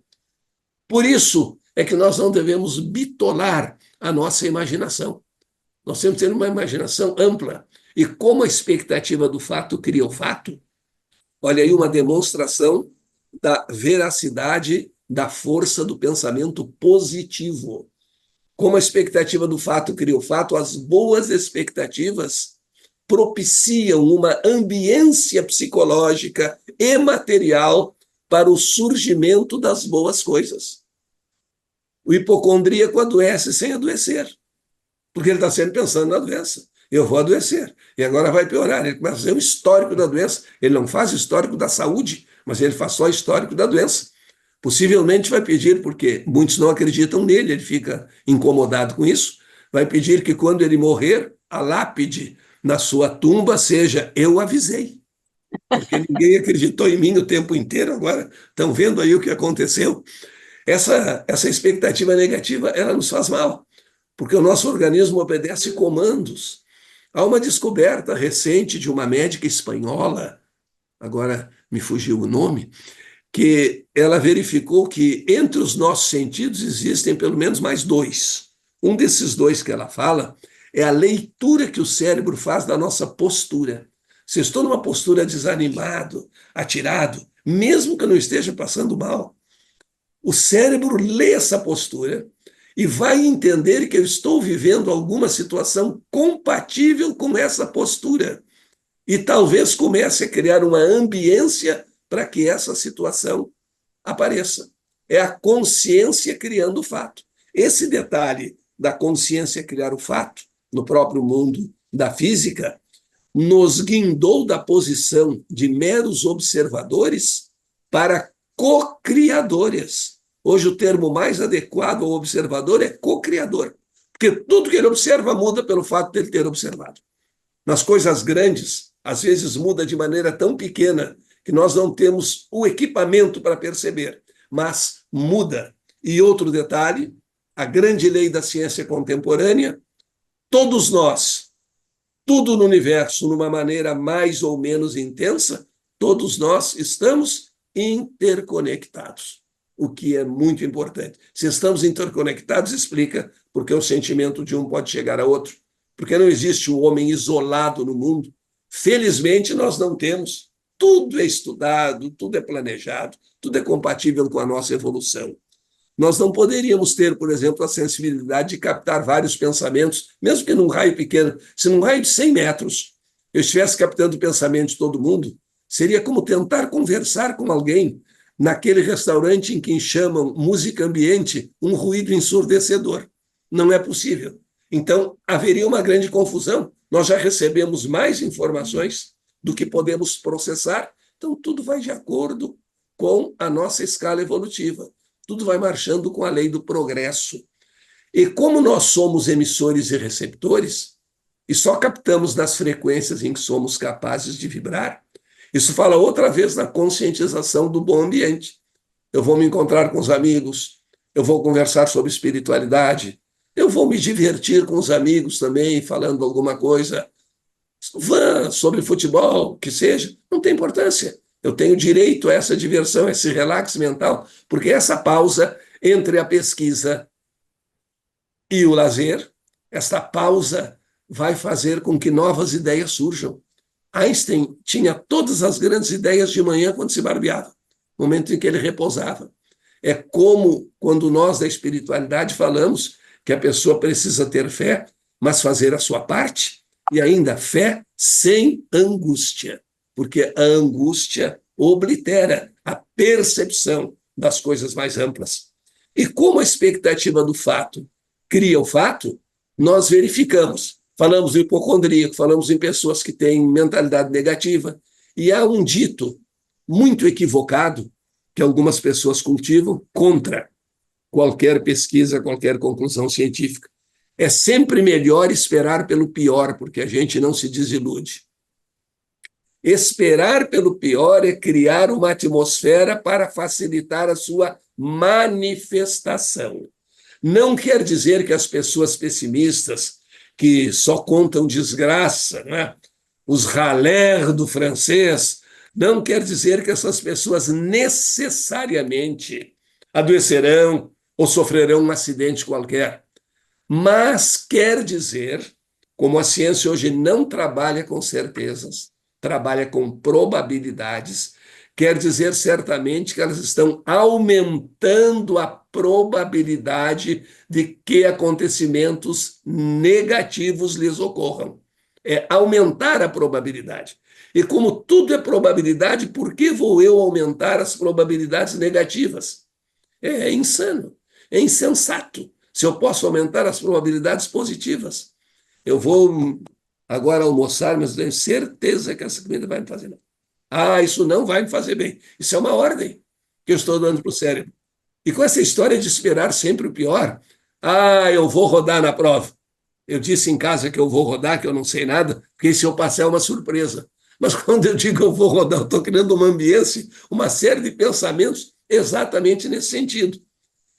Por isso é que nós não devemos bitolar a nossa imaginação. Nós temos que ter uma imaginação ampla. E como a expectativa do fato cria o fato, olha aí uma demonstração da veracidade da força do pensamento positivo. Como a expectativa do fato cria o fato, as boas expectativas propiciam uma ambiência psicológica e material para o surgimento das boas coisas. O hipocondríaco adoece sem adoecer, porque ele está sempre pensando na doença. Eu vou adoecer, e agora vai piorar. Ele começa a fazer um histórico da doença. Ele não faz histórico da saúde, mas ele faz só histórico da doença. Possivelmente vai pedir, porque muitos não acreditam nele, ele fica incomodado com isso, vai pedir que quando ele morrer, a lápide na sua tumba seja eu avisei, porque ninguém acreditou em mim o tempo inteiro, agora estão vendo aí o que aconteceu. Essa expectativa negativa, ela nos faz mal, porque o nosso organismo obedece comandos. Há uma descoberta recente de uma médica espanhola, agora me fugiu o nome, que ela verificou que entre os nossos sentidos existem pelo menos mais dois. Um desses dois que ela fala é a leitura que o cérebro faz da nossa postura. Se eu estou numa postura desanimado, atirado, mesmo que eu não esteja passando mal, o cérebro lê essa postura e vai entender que eu estou vivendo alguma situação compatível com essa postura. E talvez comece a criar uma ambiência para que essa situação apareça. É a consciência criando o fato. Esse detalhe da consciência criar o fato, no próprio mundo da física, nos guindou da posição de meros observadores para co-criadores. Hoje o termo mais adequado ao observador é co-criador, porque tudo que ele observa muda pelo fato de ele ter observado. Nas coisas grandes, às vezes muda de maneira tão pequena que nós não temos o equipamento para perceber, mas muda. E outro detalhe, a grande lei da ciência contemporânea, todos nós, tudo no universo, numa maneira mais ou menos intensa, todos nós estamos interconectados, o que é muito importante. Se estamos interconectados, explica porque o sentimento de um pode chegar a outro, porque não existe um homem isolado no mundo. Felizmente, nós não temos. Tudo é estudado, tudo é planejado, tudo é compatível com a nossa evolução. Nós não poderíamos ter, por exemplo, a sensibilidade de captar vários pensamentos, mesmo que num raio pequeno. Se num raio de 100 metros eu estivesse captando o pensamento de todo mundo, seria como tentar conversar com alguém naquele restaurante em que chamam música ambiente um ruído ensurdecedor. Não é possível. Então, haveria uma grande confusão. Nós já recebemos mais informações do que podemos processar, então tudo vai de acordo com a nossa escala evolutiva. Tudo vai marchando com a lei do progresso. E como nós somos emissores e receptores, e só captamos nas frequências em que somos capazes de vibrar, isso fala outra vez na conscientização do bom ambiente. Eu vou me encontrar com os amigos, eu vou conversar sobre espiritualidade, eu vou me divertir com os amigos também, falando alguma coisa sobre futebol, que seja, não tem importância. Eu tenho direito a essa diversão, a esse relax mental, porque essa pausa entre a pesquisa e o lazer, essa pausa vai fazer com que novas ideias surjam. Einstein tinha todas as grandes ideias de manhã quando se barbeava, no momento em que ele repousava. É como quando nós da espiritualidade falamos que a pessoa precisa ter fé, mas fazer a sua parte, e ainda fé sem angústia, porque a angústia oblitera a percepção das coisas mais amplas. E como a expectativa do fato cria o fato, nós verificamos. Falamos em hipocondríaco, falamos em pessoas que têm mentalidade negativa, e há um dito muito equivocado que algumas pessoas cultivam contra qualquer pesquisa, qualquer conclusão científica. É sempre melhor esperar pelo pior, porque a gente não se desilude. Esperar pelo pior é criar uma atmosfera para facilitar a sua manifestação. Não quer dizer que as pessoas pessimistas, que só contam desgraça, né? Os râleurs do francês, não quer dizer que essas pessoas necessariamente adoecerão ou sofrerão um acidente qualquer. Mas quer dizer, como a ciência hoje não trabalha com certezas, trabalha com probabilidades, quer dizer certamente que elas estão aumentando a probabilidade de que acontecimentos negativos lhes ocorram. É aumentar a probabilidade. E como tudo é probabilidade, por que vou eu aumentar as probabilidades negativas? É insano, é insensato. Se eu posso aumentar as probabilidades positivas, eu vou agora almoçar, mas tenho certeza que essa comida vai me fazer mal. Ah, isso não vai me fazer bem. Isso é uma ordem que eu estou dando para o cérebro. E com essa história de esperar sempre o pior, eu vou rodar na prova. Eu disse em casa que eu vou rodar, que eu não sei nada, porque se eu passar é uma surpresa. Mas quando eu digo que eu vou rodar, eu estou criando uma ambiência, uma série de pensamentos exatamente nesse sentido.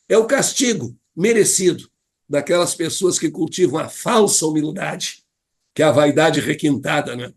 É o castigo merecido daquelas pessoas que cultivam a falsa humildade, que é a vaidade requintada, né?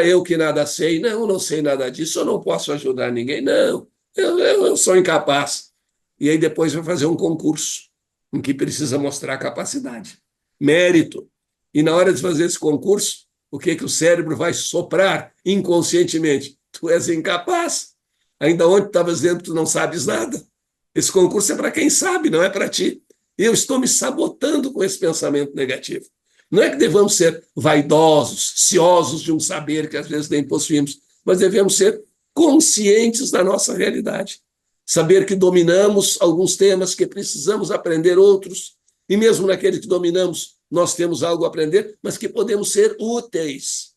Eu que nada sei, não sei nada disso, eu não posso ajudar ninguém, não, eu sou incapaz. E aí depois vai fazer um concurso em que precisa mostrar capacidade, mérito. E na hora de fazer esse concurso, o que o cérebro vai soprar inconscientemente? Tu és incapaz. Ainda ontem estavas dizendo que tu não sabes nada. Esse concurso é para quem sabe, não é para ti. E eu estou me sabotando com esse pensamento negativo. Não é que devamos ser vaidosos, ciosos de um saber que às vezes nem possuímos, mas devemos ser conscientes da nossa realidade. Saber que dominamos alguns temas, que precisamos aprender outros, e mesmo naquele que dominamos, nós temos algo a aprender, mas que podemos ser úteis.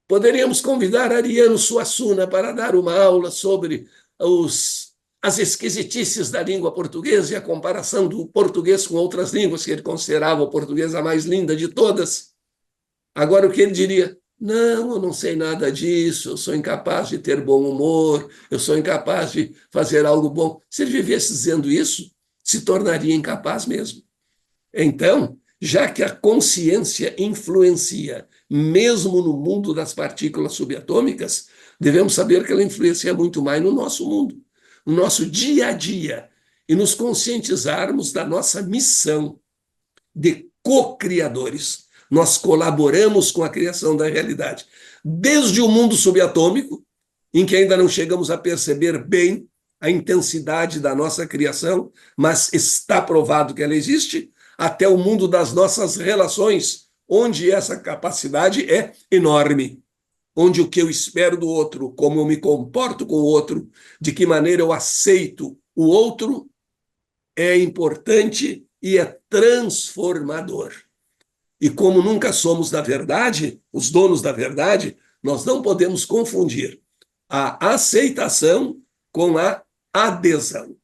Poderíamos convidar Ariano Suassuna para dar uma aula sobre as esquisitices da língua portuguesa e a comparação do português com outras línguas, que ele considerava o português a mais linda de todas. Agora, o que ele diria? Não, eu não sei nada disso, eu sou incapaz de ter bom humor, eu sou incapaz de fazer algo bom. Se ele vivesse dizendo isso, se tornaria incapaz mesmo. Então, Já que a consciência influencia, mesmo no mundo das partículas subatômicas, devemos saber que ela influencia muito mais no nosso mundo, no nosso dia a dia, e nos conscientizarmos da nossa missão de co-criadores. Nós colaboramos com a criação da realidade, desde o mundo subatômico, em que ainda não chegamos a perceber bem a intensidade da nossa criação, mas está provado que ela existe, até o mundo das nossas relações, onde essa capacidade é enorme, onde o que eu espero do outro, como eu me comporto com o outro, de que maneira eu aceito o outro, é importante e é transformador. E como nunca somos da verdade, os donos da verdade, nós não podemos confundir a aceitação com a adesão.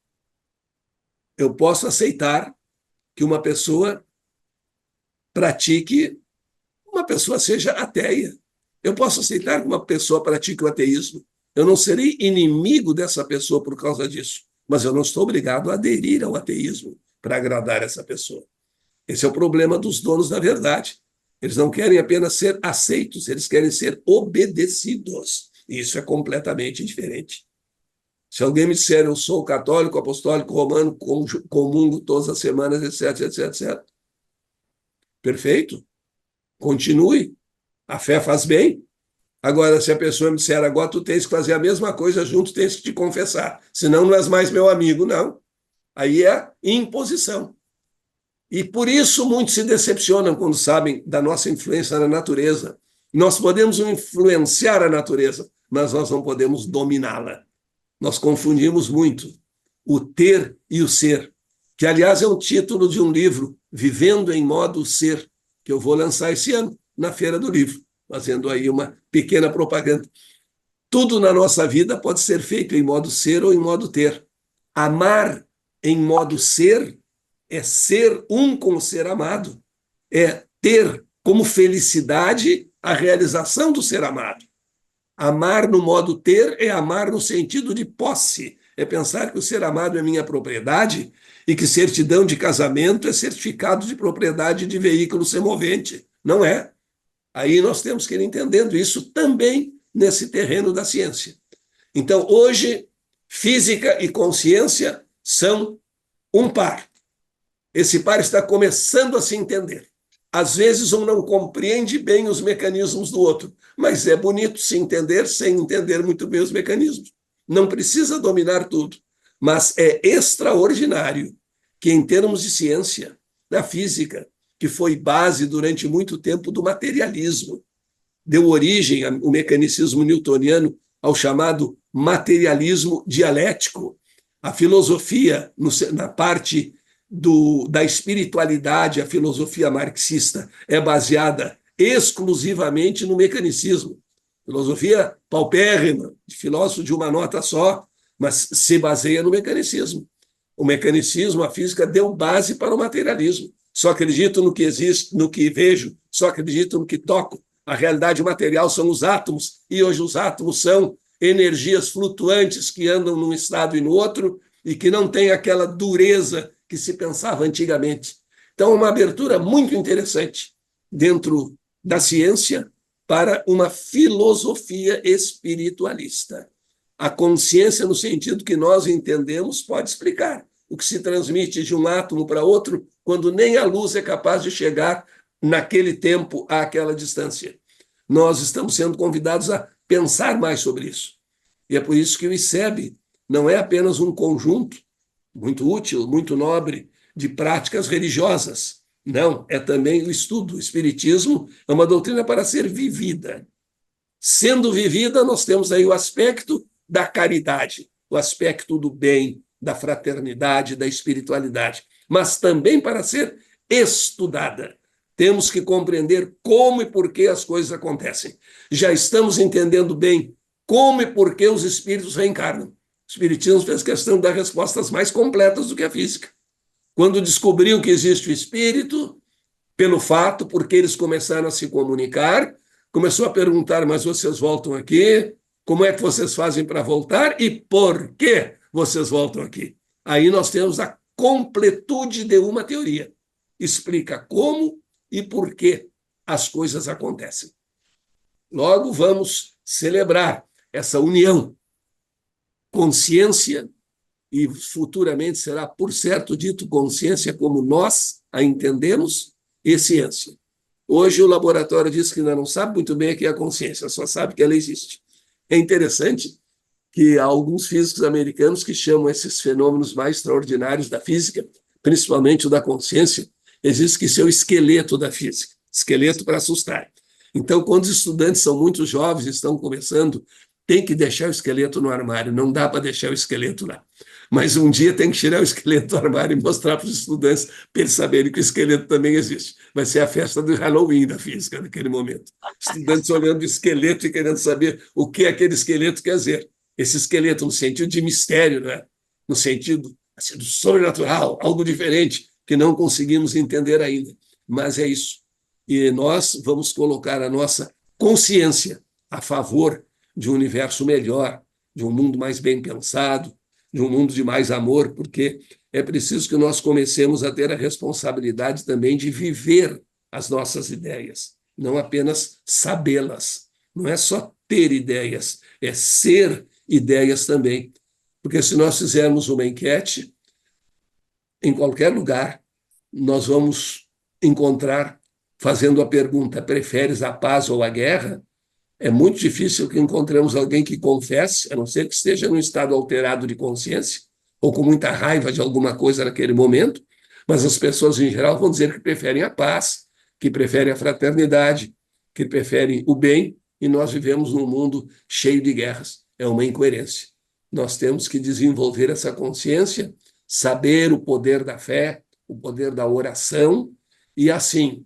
Eu posso aceitar que uma pessoa pratique, uma pessoa seja ateia. Eu posso aceitar que uma pessoa pratique o ateísmo. Eu não serei inimigo dessa pessoa por causa disso, mas eu não estou obrigado a aderir ao ateísmo para agradar essa pessoa. Esse é o problema dos donos da verdade. Eles não querem apenas ser aceitos, eles querem ser obedecidos. E isso é completamente diferente. Se alguém me disser, eu sou católico, apostólico, romano, comungo todas as semanas, etc, etc, etc. Perfeito. Continue. A fé faz bem. Agora, se a pessoa me disser, agora tu tens que fazer a mesma coisa junto, tens que te confessar. Senão não és mais meu amigo, não. Aí é imposição. E por isso muitos se decepcionam quando sabem da nossa influência na natureza. Nós podemos influenciar a natureza, mas nós não podemos dominá-la. Nós confundimos muito o ter e o ser, que, aliás, é um título de um livro, Vivendo em Modo Ser, que eu vou lançar esse ano, na Feira do Livro, fazendo aí uma pequena propaganda. Tudo na nossa vida pode ser feito em modo ser ou em modo ter. Amar em modo ser é ser um com o ser amado, é ter como felicidade a realização do ser amado. Amar no modo ter é amar no sentido de posse, é pensar que o ser amado é minha propriedade e que certidão de casamento é certificado de propriedade de veículo semovente. Não é. Aí nós temos que ir entendendo isso também nesse terreno da ciência. Então, hoje, física e consciência são um par. Esse par está começando a se entender. Às vezes, um não compreende bem os mecanismos do outro, mas é bonito se entender sem entender muito bem os mecanismos. Não precisa dominar tudo, mas é extraordinário que, em termos de ciência, da física, que foi base durante muito tempo do materialismo, deu origem ao mecanicismo newtoniano, ao chamado materialismo dialético. A filosofia, na parte da espiritualidade, a filosofia marxista é baseada exclusivamente no mecanicismo. Filosofia paupérrima, de filósofo de uma nota só, mas se baseia no mecanicismo. O mecanicismo, a física, deu base para o materialismo. Só acredito no que existe, no que vejo, só acredito no que toco. A realidade material são os átomos, e hoje os átomos são energias flutuantes que andam num estado e no outro, e que não têm aquela dureza que se pensava antigamente. Então, uma abertura muito interessante dentro da ciência para uma filosofia espiritualista. A consciência, no sentido que nós entendemos, pode explicar o que se transmite de um átomo para outro, quando nem a luz é capaz de chegar naquele tempo àquela distância. Nós estamos sendo convidados a pensar mais sobre isso. E é por isso que o ICEB não é apenas um conjunto muito útil, muito nobre, de práticas religiosas. Não, é também o estudo. O Espiritismo é uma doutrina para ser vivida. Sendo vivida, nós temos aí o aspecto da caridade, o aspecto do bem, da fraternidade, da espiritualidade, mas também para ser estudada. Temos que compreender como e por que as coisas acontecem. Já estamos entendendo bem como e por que os espíritos reencarnam. O Espiritismo fez questão de dar respostas mais completas do que a física. Quando descobriu que existe o espírito, pelo fato, porque eles começaram a se comunicar, começou a perguntar, mas vocês voltam aqui? Como é que vocês fazem para voltar? E por que vocês voltam aqui? Aí nós temos a completude de uma teoria. explica como e por que as coisas acontecem. Logo, vamos celebrar essa união, consciência, e futuramente será, por certo, dito consciência como nós a entendemos, e ciência. Hoje o laboratório diz que ainda não sabe muito bem o que é a consciência, só sabe que ela existe. É interessante que há alguns físicos americanos que chamam esses fenômenos mais extraordinários da física, principalmente o da consciência, eles dizem que isso é o esqueleto da física, esqueleto para assustar. Então, quando os estudantes são muito jovens e estão começando, tem que deixar o esqueleto no armário, não dá para deixar o esqueleto lá. Mas um dia tem que tirar o esqueleto do armário e mostrar para os estudantes, para eles saberem que o esqueleto também existe. Vai ser a festa do Halloween da física naquele momento. Estudantes olhando o esqueleto e querendo saber o que aquele esqueleto quer dizer. Esse esqueleto no sentido de mistério, né? No sentido assim, do sobrenatural, algo diferente, que não conseguimos entender ainda. Mas é isso. E nós vamos colocar a nossa consciência a favor de um universo melhor, de um mundo mais bem pensado, de um mundo de mais amor, porque é preciso que nós comecemos a ter a responsabilidade também de viver as nossas ideias, não apenas sabê-las. Não é só ter ideias, é ser ideias também. Porque se nós fizermos uma enquete, em qualquer lugar, nós vamos encontrar, fazendo a pergunta, preferes a paz ou a guerra? É muito difícil que encontremos alguém que confesse, a não ser que esteja num estado alterado de consciência, ou com muita raiva de alguma coisa naquele momento, mas as pessoas, em geral, vão dizer que preferem a paz, que preferem a fraternidade, que preferem o bem, e nós vivemos num mundo cheio de guerras. É uma incoerência. Nós temos que desenvolver essa consciência, saber o poder da fé, o poder da oração, e assim,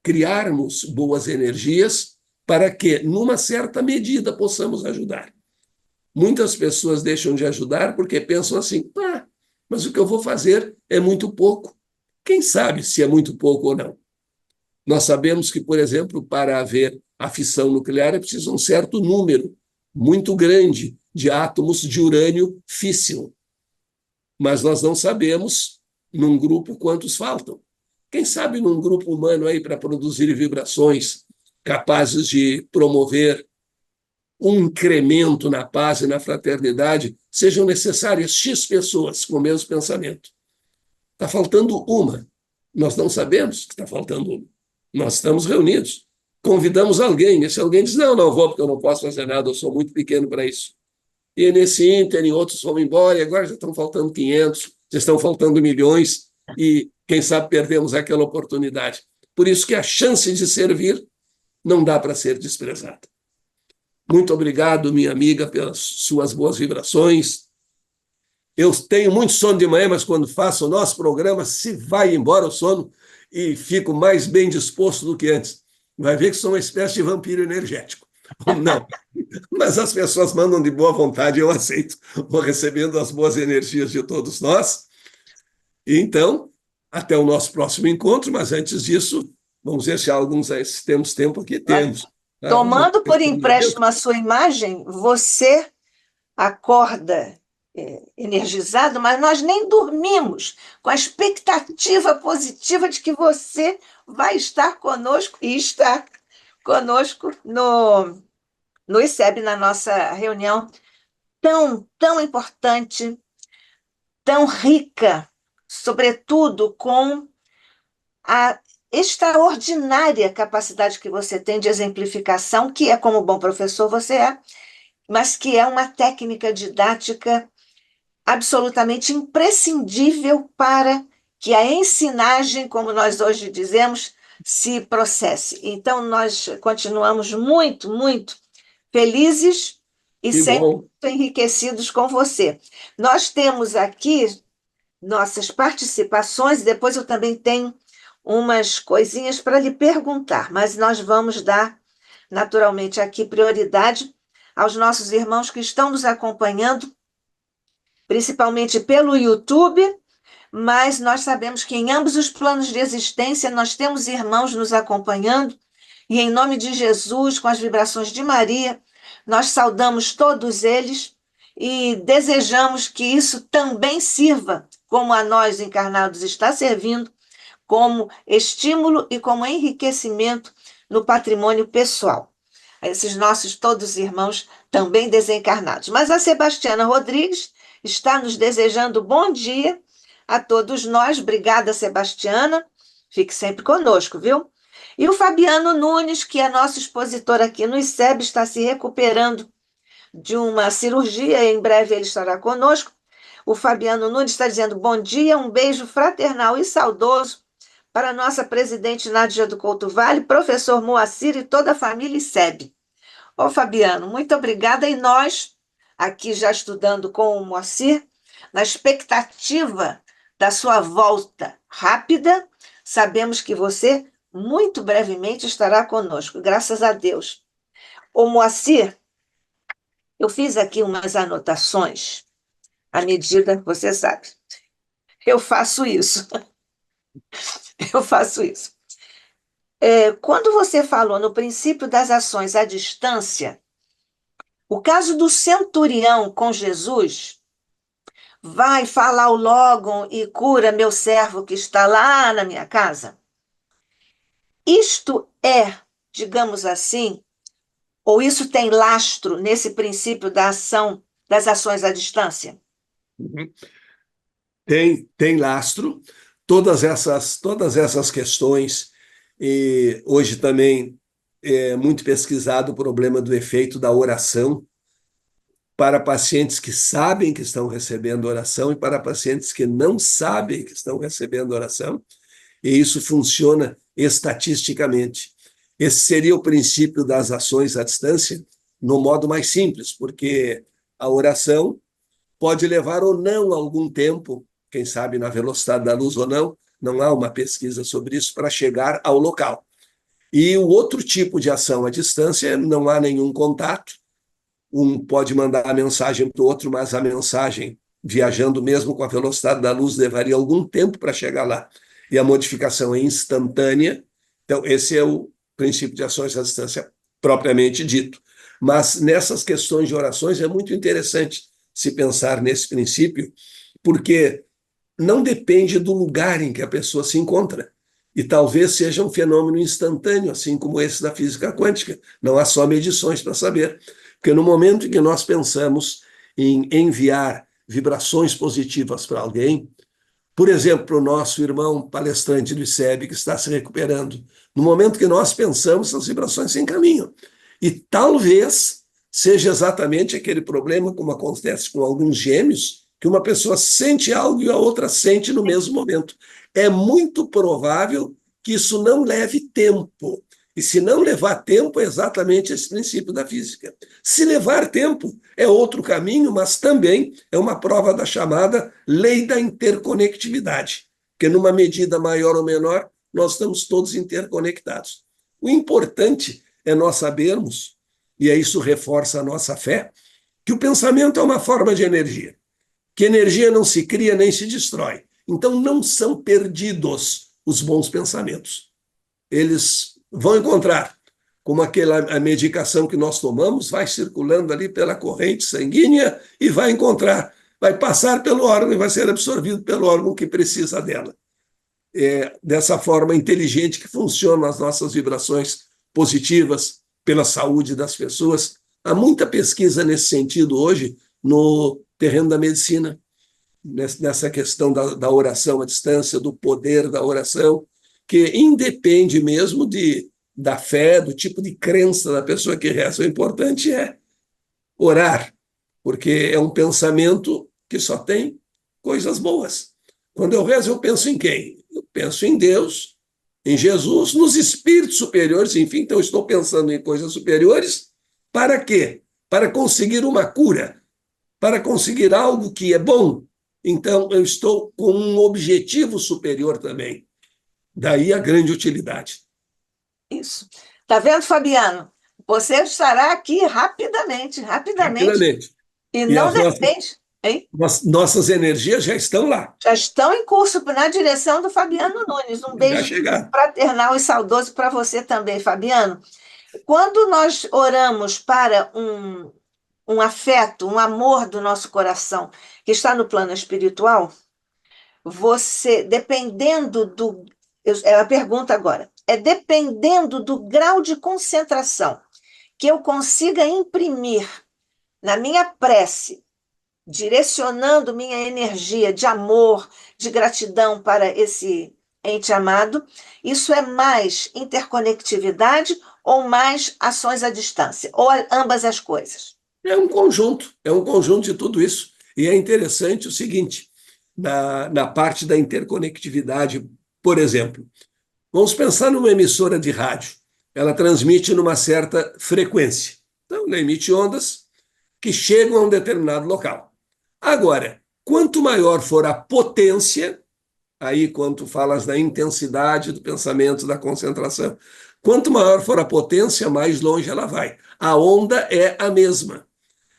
criarmos boas energias para que, numa certa medida, possamos ajudar. Muitas pessoas deixam de ajudar porque pensam assim, mas o que eu vou fazer é muito pouco. Quem sabe se é muito pouco ou não? Nós sabemos que, por exemplo, para haver a fissão nuclear é preciso um certo número muito grande de átomos de urânio físsil. Mas nós não sabemos, num grupo, quantos faltam. Quem sabe num grupo humano aí para produzir vibrações capazes de promover um incremento na paz e na fraternidade, sejam necessárias X pessoas com o mesmo pensamento. Está faltando uma. Nós não sabemos que está faltando uma. Nós estamos reunidos. Convidamos alguém. E se alguém diz, não vou porque eu não posso fazer nada, eu sou muito pequeno para isso. E nesse ínterim, outros vão embora, e agora já estão faltando 500, já estão faltando milhões, e quem sabe perdemos aquela oportunidade. Por isso que a chance de servir não dá para ser desprezada. Muito obrigado, minha amiga, pelas suas boas vibrações. Eu tenho muito sono de manhã, mas quando faço o nosso programa, se vai embora o sono e fico mais bem disposto do que antes. Vai ver que sou uma espécie de vampiro energético. Não, mas as pessoas mandam de boa vontade, eu aceito. Vou recebendo as boas energias de todos nós. E então, até o nosso próximo encontro, mas antes disso, vamos ver se alguns temos tempo aqui. Temos. Tomando por empréstimo a sua imagem, você acorda energizado, mas nós nem dormimos com a expectativa positiva de que você vai estar conosco e está conosco no ICEB, na nossa reunião tão importante, tão rica, sobretudo com a extraordinária capacidade que você tem de exemplificação, que é como bom professor você é, mas que é uma técnica didática absolutamente imprescindível para que a ensinagem, como nós hoje dizemos, se processe. Então, nós continuamos muito felizes e sempre enriquecidos com você. Nós temos aqui nossas participações, depois eu também tenho umas coisinhas para lhe perguntar, mas nós vamos dar, naturalmente, aqui prioridade aos nossos irmãos que estão nos acompanhando, principalmente pelo YouTube, mas nós sabemos que em ambos os planos de existência nós temos irmãos nos acompanhando, e em nome de Jesus, com as vibrações de Maria, nós saudamos todos eles e desejamos que isso também sirva, como a nós encarnados está servindo, como estímulo e como enriquecimento no patrimônio pessoal. Esses nossos todos irmãos também desencarnados. Mas a Sebastiana Rodrigues está nos desejando bom dia a todos nós. Obrigada, Sebastiana. Fique sempre conosco, viu? E o Fabiano Nunes, que é nosso expositor aqui no ICEB, está se recuperando de uma cirurgia, em breve ele estará conosco. O Fabiano Nunes está dizendo bom dia, um beijo fraternal e saudoso para a nossa presidente Nádia do Couto Vale, professor Moacir e toda a família ICEB. Ô Fabiano, muito obrigada, e nós, aqui já estudando com o Moacir, na expectativa da sua volta rápida, sabemos que você muito brevemente estará conosco, graças a Deus. Ô Moacir, eu fiz aqui umas anotações à medida, você sabe. Eu faço isso. Eu faço isso. Quando você falou no princípio das ações à distância, o caso do centurião com Jesus, vai falar o Lógon e cura meu servo que está lá na minha casa. Isto é, digamos assim, ou isso tem lastro nesse princípio da ação, das ações à distância? Uhum. Tem lastro, todas essas questões, e hoje também é muito pesquisado o problema do efeito da oração para pacientes que sabem que estão recebendo oração e para pacientes que não sabem que estão recebendo oração, e isso funciona estatisticamente. Esse seria o princípio das ações à distância, no modo mais simples, porque a oração pode levar ou não algum tempo, quem sabe na velocidade da luz ou não, não há uma pesquisa sobre isso, para chegar ao local. E o outro tipo de ação à distância, não há nenhum contato, um pode mandar a mensagem para o outro, mas a mensagem, viajando mesmo com a velocidade da luz, levaria algum tempo para chegar lá. E a modificação é instantânea. Então, esse é o princípio de ações à distância propriamente dito. Mas nessas questões de orações é muito interessante se pensar nesse princípio, porque não depende do lugar em que a pessoa se encontra. E talvez seja um fenômeno instantâneo, assim como esse da física quântica. Não há só medições para saber. Porque no momento em que nós pensamos em enviar vibrações positivas para alguém, por exemplo, para o nosso irmão palestrante do ICEB, que está se recuperando, no momento que nós pensamos, essas vibrações se encaminham. E talvez seja exatamente aquele problema, como acontece com alguns gêmeos, que uma pessoa sente algo e a outra sente no mesmo momento. É muito provável que isso não leve tempo. E se não levar tempo, é exatamente esse princípio da física. Se levar tempo, é outro caminho, mas também é uma prova da chamada lei da interconectividade, que numa medida maior ou menor, nós estamos todos interconectados. O importante é nós sabermos, e isso reforça a nossa fé, que o pensamento é uma forma de energia, que energia não se cria nem se destrói. Então não são perdidos os bons pensamentos. Eles vão encontrar, como a medicação que nós tomamos, vai circulando ali pela corrente sanguínea e vai encontrar, vai passar pelo órgão e vai ser absorvido pelo órgão que precisa dela. É dessa forma inteligente que funcionam as nossas vibrações positivas pela saúde das pessoas. Há muita pesquisa nesse sentido hoje no terreno da medicina, nessa questão da oração à distância, do poder da oração, que independe mesmo da fé, do tipo de crença da pessoa que reza. O importante é orar, porque é um pensamento que só tem coisas boas. Quando eu rezo, eu penso em quem? Eu penso em Deus, em Jesus, nos espíritos superiores, enfim, então eu estou pensando em coisas superiores. Para quê? Para conseguir uma cura, para conseguir algo que é bom. Então, eu estou com um objetivo superior também. Daí a grande utilidade. Isso. Tá vendo, Fabiano? Você estará aqui rapidamente, rapidamente, Rapidamente. e E não as depende, hein? nossas energias já estão lá, Já estão em curso na direção do Fabiano Nunes. Um já beijo chegaram. fraternal e saudoso para você também, Fabiano. Quando nós oramos para um afeto, um amor do nosso coração que está no plano espiritual, você, dependendo É a pergunta agora. É dependendo do grau de concentração que eu consiga imprimir na minha prece, direcionando minha energia de amor, de gratidão para esse ente amado, isso é mais interconectividade ou mais ações à distância? Ou ambas as coisas? É um conjunto de tudo isso. E é interessante o seguinte, na parte da interconectividade, por exemplo, vamos pensar numa emissora de rádio. Ela transmite numa certa frequência. Então, ela emite ondas que chegam a um determinado local. Agora, quanto maior for a potência, aí quando falas da intensidade do pensamento, da concentração, quanto maior for a potência, mais longe ela vai. A onda é a mesma.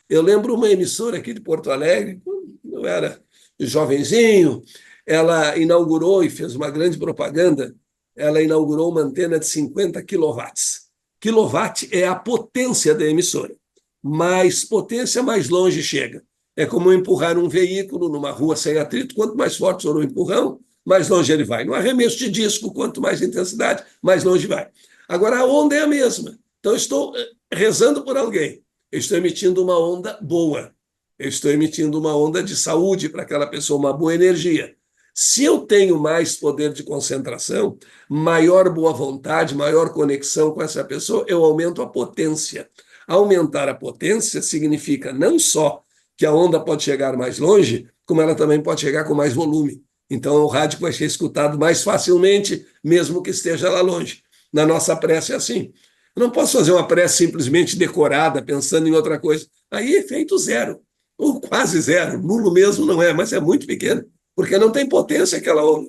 Eu lembro uma emissora aqui de Porto Alegre, quando eu era jovenzinho, ela inaugurou e fez uma grande propaganda, ela inaugurou uma antena de 50 quilowatts. Quilowatt é a potência da emissora. Mais potência, mais longe chega. É como empurrar um veículo numa rua sem atrito. Quanto mais forte for o empurrão, mais longe ele vai. No arremesso de disco, quanto mais intensidade, mais longe vai. Agora, a onda é a mesma. Então, eu estou rezando por alguém. Eu estou emitindo uma onda boa. Eu estou emitindo uma onda de saúde para aquela pessoa, uma boa energia. Se eu tenho mais poder de concentração, maior boa vontade, maior conexão com essa pessoa, eu aumento a potência. Aumentar a potência significa não só que a onda pode chegar mais longe, como ela também pode chegar com mais volume. Então, o rádio vai ser escutado mais facilmente, mesmo que esteja lá longe. Na nossa prece é assim. Eu não posso fazer uma prece simplesmente decorada, pensando em outra coisa. Aí efeito zero, ou quase zero. Nulo mesmo não é, mas é muito pequeno, porque não tem potência aquela onda.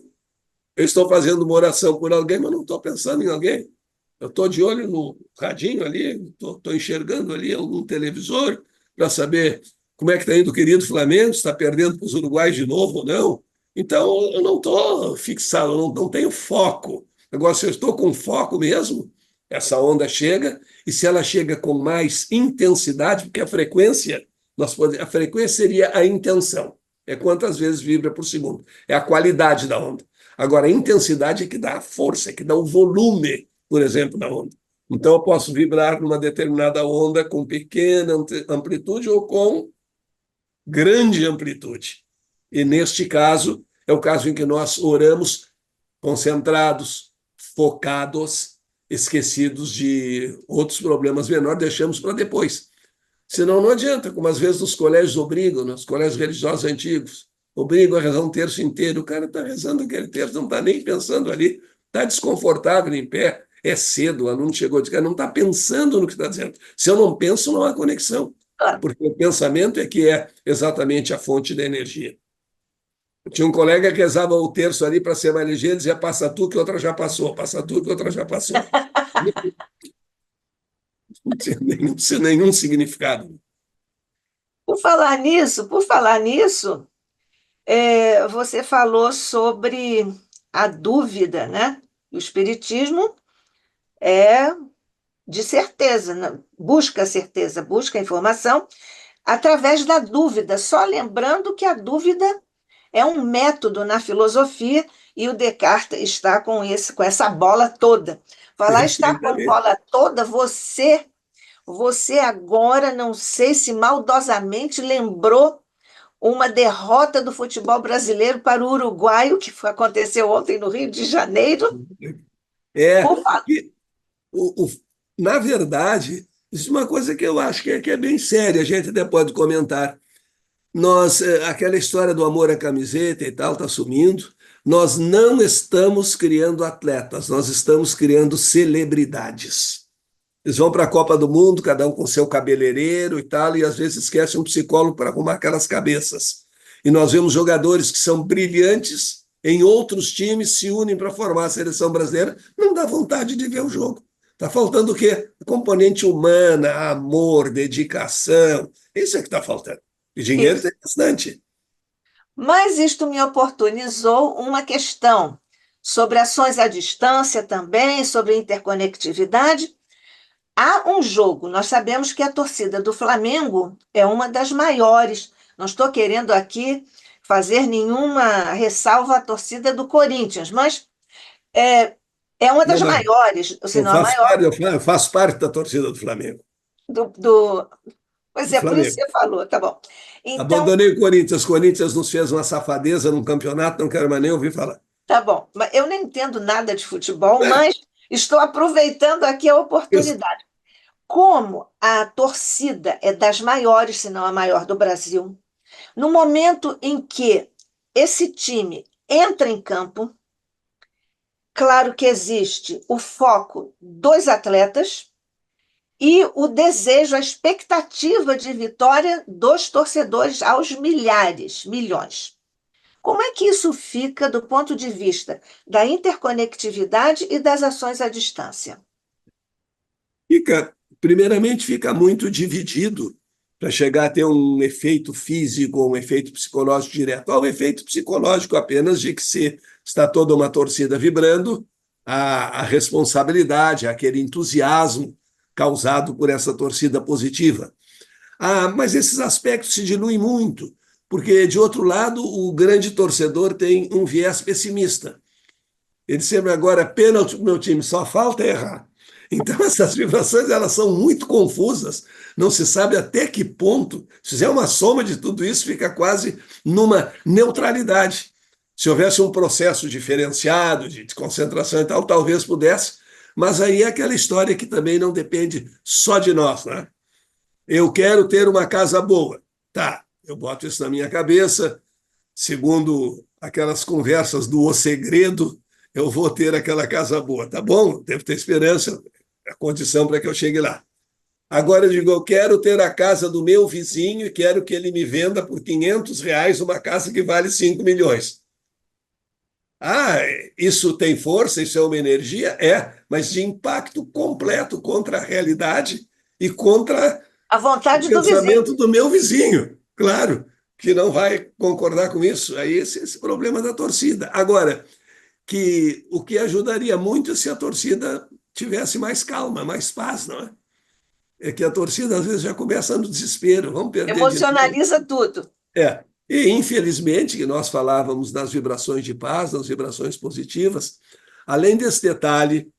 Eu estou fazendo uma oração por alguém, mas não estou pensando em alguém. Eu estou de olho no radinho ali, estou enxergando ali algum televisor para saber como é que está indo o querido Flamengo, se está perdendo para os uruguaios de novo ou não. Então, eu não estou fixado, não tenho foco. Agora, se eu estou com foco mesmo, essa onda chega, e se ela chega com mais intensidade, porque a frequência seria a intenção, é quantas vezes vibra por segundo, é a qualidade da onda. Agora, a intensidade é que dá a força, é que dá o volume, por exemplo, da onda. Então, eu posso vibrar numa determinada onda com pequena amplitude ou com grande amplitude. E, neste caso, é o caso em que nós oramos concentrados, focados, esquecidos de outros problemas menores, deixamos para depois. Senão não adianta, como às vezes nos colégios obrigam, nos colégios religiosos antigos, obrigam a rezar um terço inteiro, o cara está rezando aquele terço, não está nem pensando ali, está desconfortável em pé, é cedo, o aluno chegou de casa, não está pensando no que está dizendo. Se eu não penso, não há conexão, porque o pensamento é que é exatamente a fonte da energia. Tinha um colega que rezava o terço ali para ser mais ligeiro, dizia passa tu que outra já passou, passa tu que outra já passou. Não tinha nenhum significado. Por falar nisso, você falou sobre a dúvida, né? O Espiritismo é de certeza, né? Busca certeza, busca informação através da dúvida. Só lembrando que a dúvida é um método na filosofia e o Descartes está com essa bola toda. Falar está com Perfeitamente. bola toda, você agora, não sei se maldosamente lembrou uma derrota do futebol brasileiro para o Uruguai, que aconteceu ontem no Rio de Janeiro. É, Por favor. e na verdade, isso é uma coisa que eu acho que é bem séria, a gente até pode comentar. Aquela história do amor à camiseta e tal está sumindo. Nós não estamos criando atletas, nós estamos criando celebridades. Eles vão para a Copa do Mundo, cada um com seu cabeleireiro e tal, e às vezes esquecem um psicólogo para arrumar aquelas cabeças. E nós vemos jogadores que são brilhantes em outros times, se unem para formar a seleção brasileira, não dá vontade de ver o jogo. Está faltando o quê? A componente humana, amor, dedicação. Isso é que está faltando. E dinheiro Isso. tem bastante. Mas isto me oportunizou uma questão sobre ações à distância também, sobre interconectividade. Há um jogo, nós sabemos que a torcida do Flamengo é uma das maiores. Não estou querendo aqui fazer nenhuma ressalva à torcida do Corinthians, mas É, é uma Não, das mas maiores, se eu não a faço maior, parte, eu faço parte da torcida do Flamengo. do. Pois Do é, por isso Flamengo. você falou, tá bom. Então, Abandonei o Corinthians. O Corinthians nos fez uma safadeza num campeonato, não quero mais nem ouvir falar. tá bom. Mas eu nem entendo nada de futebol, É, mas estou aproveitando aqui a isso. oportunidade. Como a torcida é das maiores, se não a maior do Brasil, no momento em que esse time entra em campo, claro que existe o foco dos atletas e o desejo, a expectativa de vitória dos torcedores aos milhares, milhões. Como é que isso fica do ponto de vista da interconectividade e das ações à distância? Primeiramente, fica muito dividido para chegar a ter um efeito físico ou um efeito psicológico direto. Há um efeito psicológico apenas de que se está toda uma torcida vibrando, a responsabilidade, aquele entusiasmo causado por essa torcida positiva. Mas esses aspectos se diluem muito, porque, de outro lado, o grande torcedor tem um viés pessimista. Ele sempre agora, pênalti para o meu time, só falta errar. Então, essas vibrações elas são muito confusas, não se sabe até que ponto, se fizer uma soma de tudo isso, fica quase numa neutralidade. Se houvesse um processo diferenciado de concentração e tal, talvez pudesse, mas aí é aquela história que também não depende só de nós, né? Eu quero ter uma casa boa. Tá, eu boto isso na minha cabeça, segundo aquelas conversas do O Segredo, eu vou ter aquela casa boa. Tá bom, devo ter esperança, é a condição para que eu chegue lá. Agora eu digo, eu quero ter a casa do meu vizinho e quero que ele me venda por R$ 500 uma casa que vale 5 milhões. Ah, isso tem força, isso é uma energia? É, mas de impacto completo contra a realidade e contra A o vontade do vizinho. pensamento do meu vizinho. Claro que não vai concordar com isso. Aí esse problema da torcida. Agora, que o que ajudaria muito é se a torcida tivesse mais calma, mais paz, não é? É que a torcida às vezes já começa no desespero, vamos perder de novo. Emocionaliza tudo. É. E infelizmente, que nós falávamos das vibrações de paz, das vibrações positivas, além desse detalhe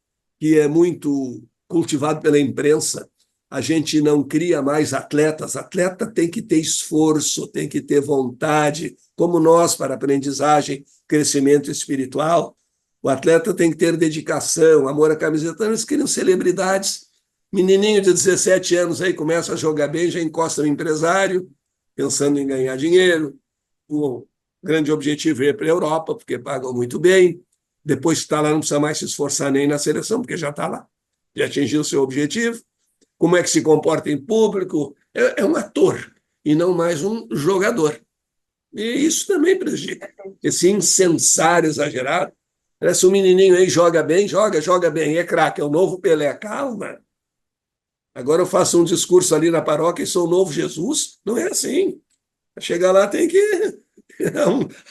que é muito cultivado pela imprensa, a gente não cria mais atletas. Atleta tem que ter esforço, tem que ter vontade, como nós para aprendizagem, crescimento espiritual. O atleta tem que ter dedicação, amor à camiseta. Eles criam celebridades. Menininho de 17 anos aí começa a jogar bem, já encosta no empresário, pensando em ganhar dinheiro. O grande objetivo é ir para a Europa, porque pagam muito bem. Depois que está lá, não precisa mais se esforçar nem na seleção, porque já está lá, já atingiu o seu objetivo. Como é que se comporta em público? É um ator e não mais um jogador. E isso também prejudica. Esse incensário exagerado. Parece um menininho aí, joga bem, é craque, é o novo Pelé. Calma. Agora eu faço um discurso ali na paróquia e sou o novo Jesus. Não é assim. Chegar lá tem que.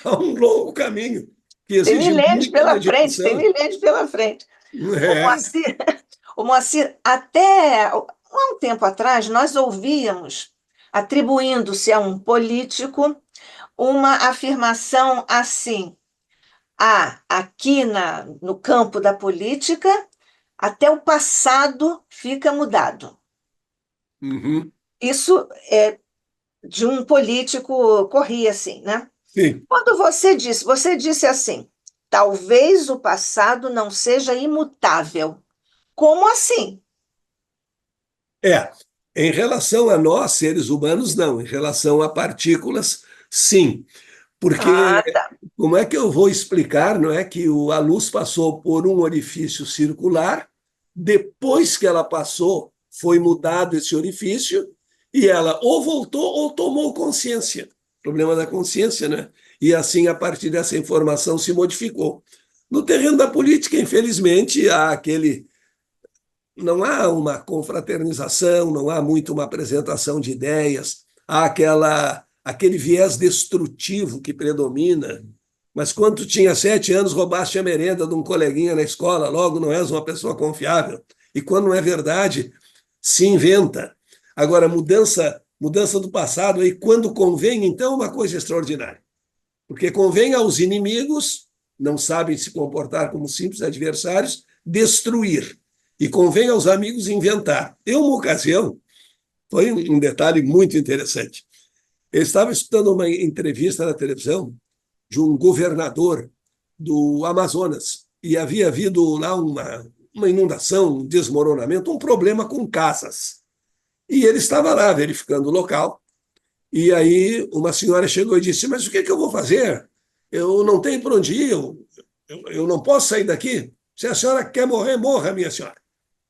Há um longo caminho que Tem exige milênios muita pela frente, tem dedicação. milênios pela frente. O É. Moacir, o Moacir, até há um tempo atrás, nós ouvíamos, atribuindo-se a um político, uma afirmação assim: aqui no campo da política, até o passado fica mudado. Uhum. Isso é de um político, corria assim, né? Sim. Quando você disse assim, talvez o passado não seja imutável. Como assim? É. Em relação a nós, seres humanos, não. Em relação a partículas, sim. Porque Ah, tá. como é que eu vou explicar, não é, que a luz passou por um orifício circular, depois que ela passou, foi mudado esse orifício e ela ou voltou ou tomou consciência. Problema da consciência, né? E assim, a partir dessa informação, se modificou. No terreno da política, infelizmente, não há uma confraternização, não há muito uma apresentação de ideias, há aquele viés destrutivo que predomina. Mas quando tu tinha 7 anos, roubaste a merenda de um coleguinha na escola, logo não és uma pessoa confiável. E quando não é verdade, se inventa. Agora, mudança do passado, aí quando convém, então, uma coisa extraordinária. Porque convém aos inimigos, não sabem se comportar como simples adversários, destruir. E convém aos amigos inventar. Em uma ocasião, foi um detalhe muito interessante. Eu estava escutando uma entrevista na televisão de um governador do Amazonas, e havia havido lá uma inundação, um desmoronamento, um problema com casas. E ele estava lá verificando o local, e aí uma senhora chegou e disse: mas o que é que eu vou fazer? Eu não tenho para onde ir, eu não posso sair daqui. Se a senhora quer morrer, morra, minha senhora.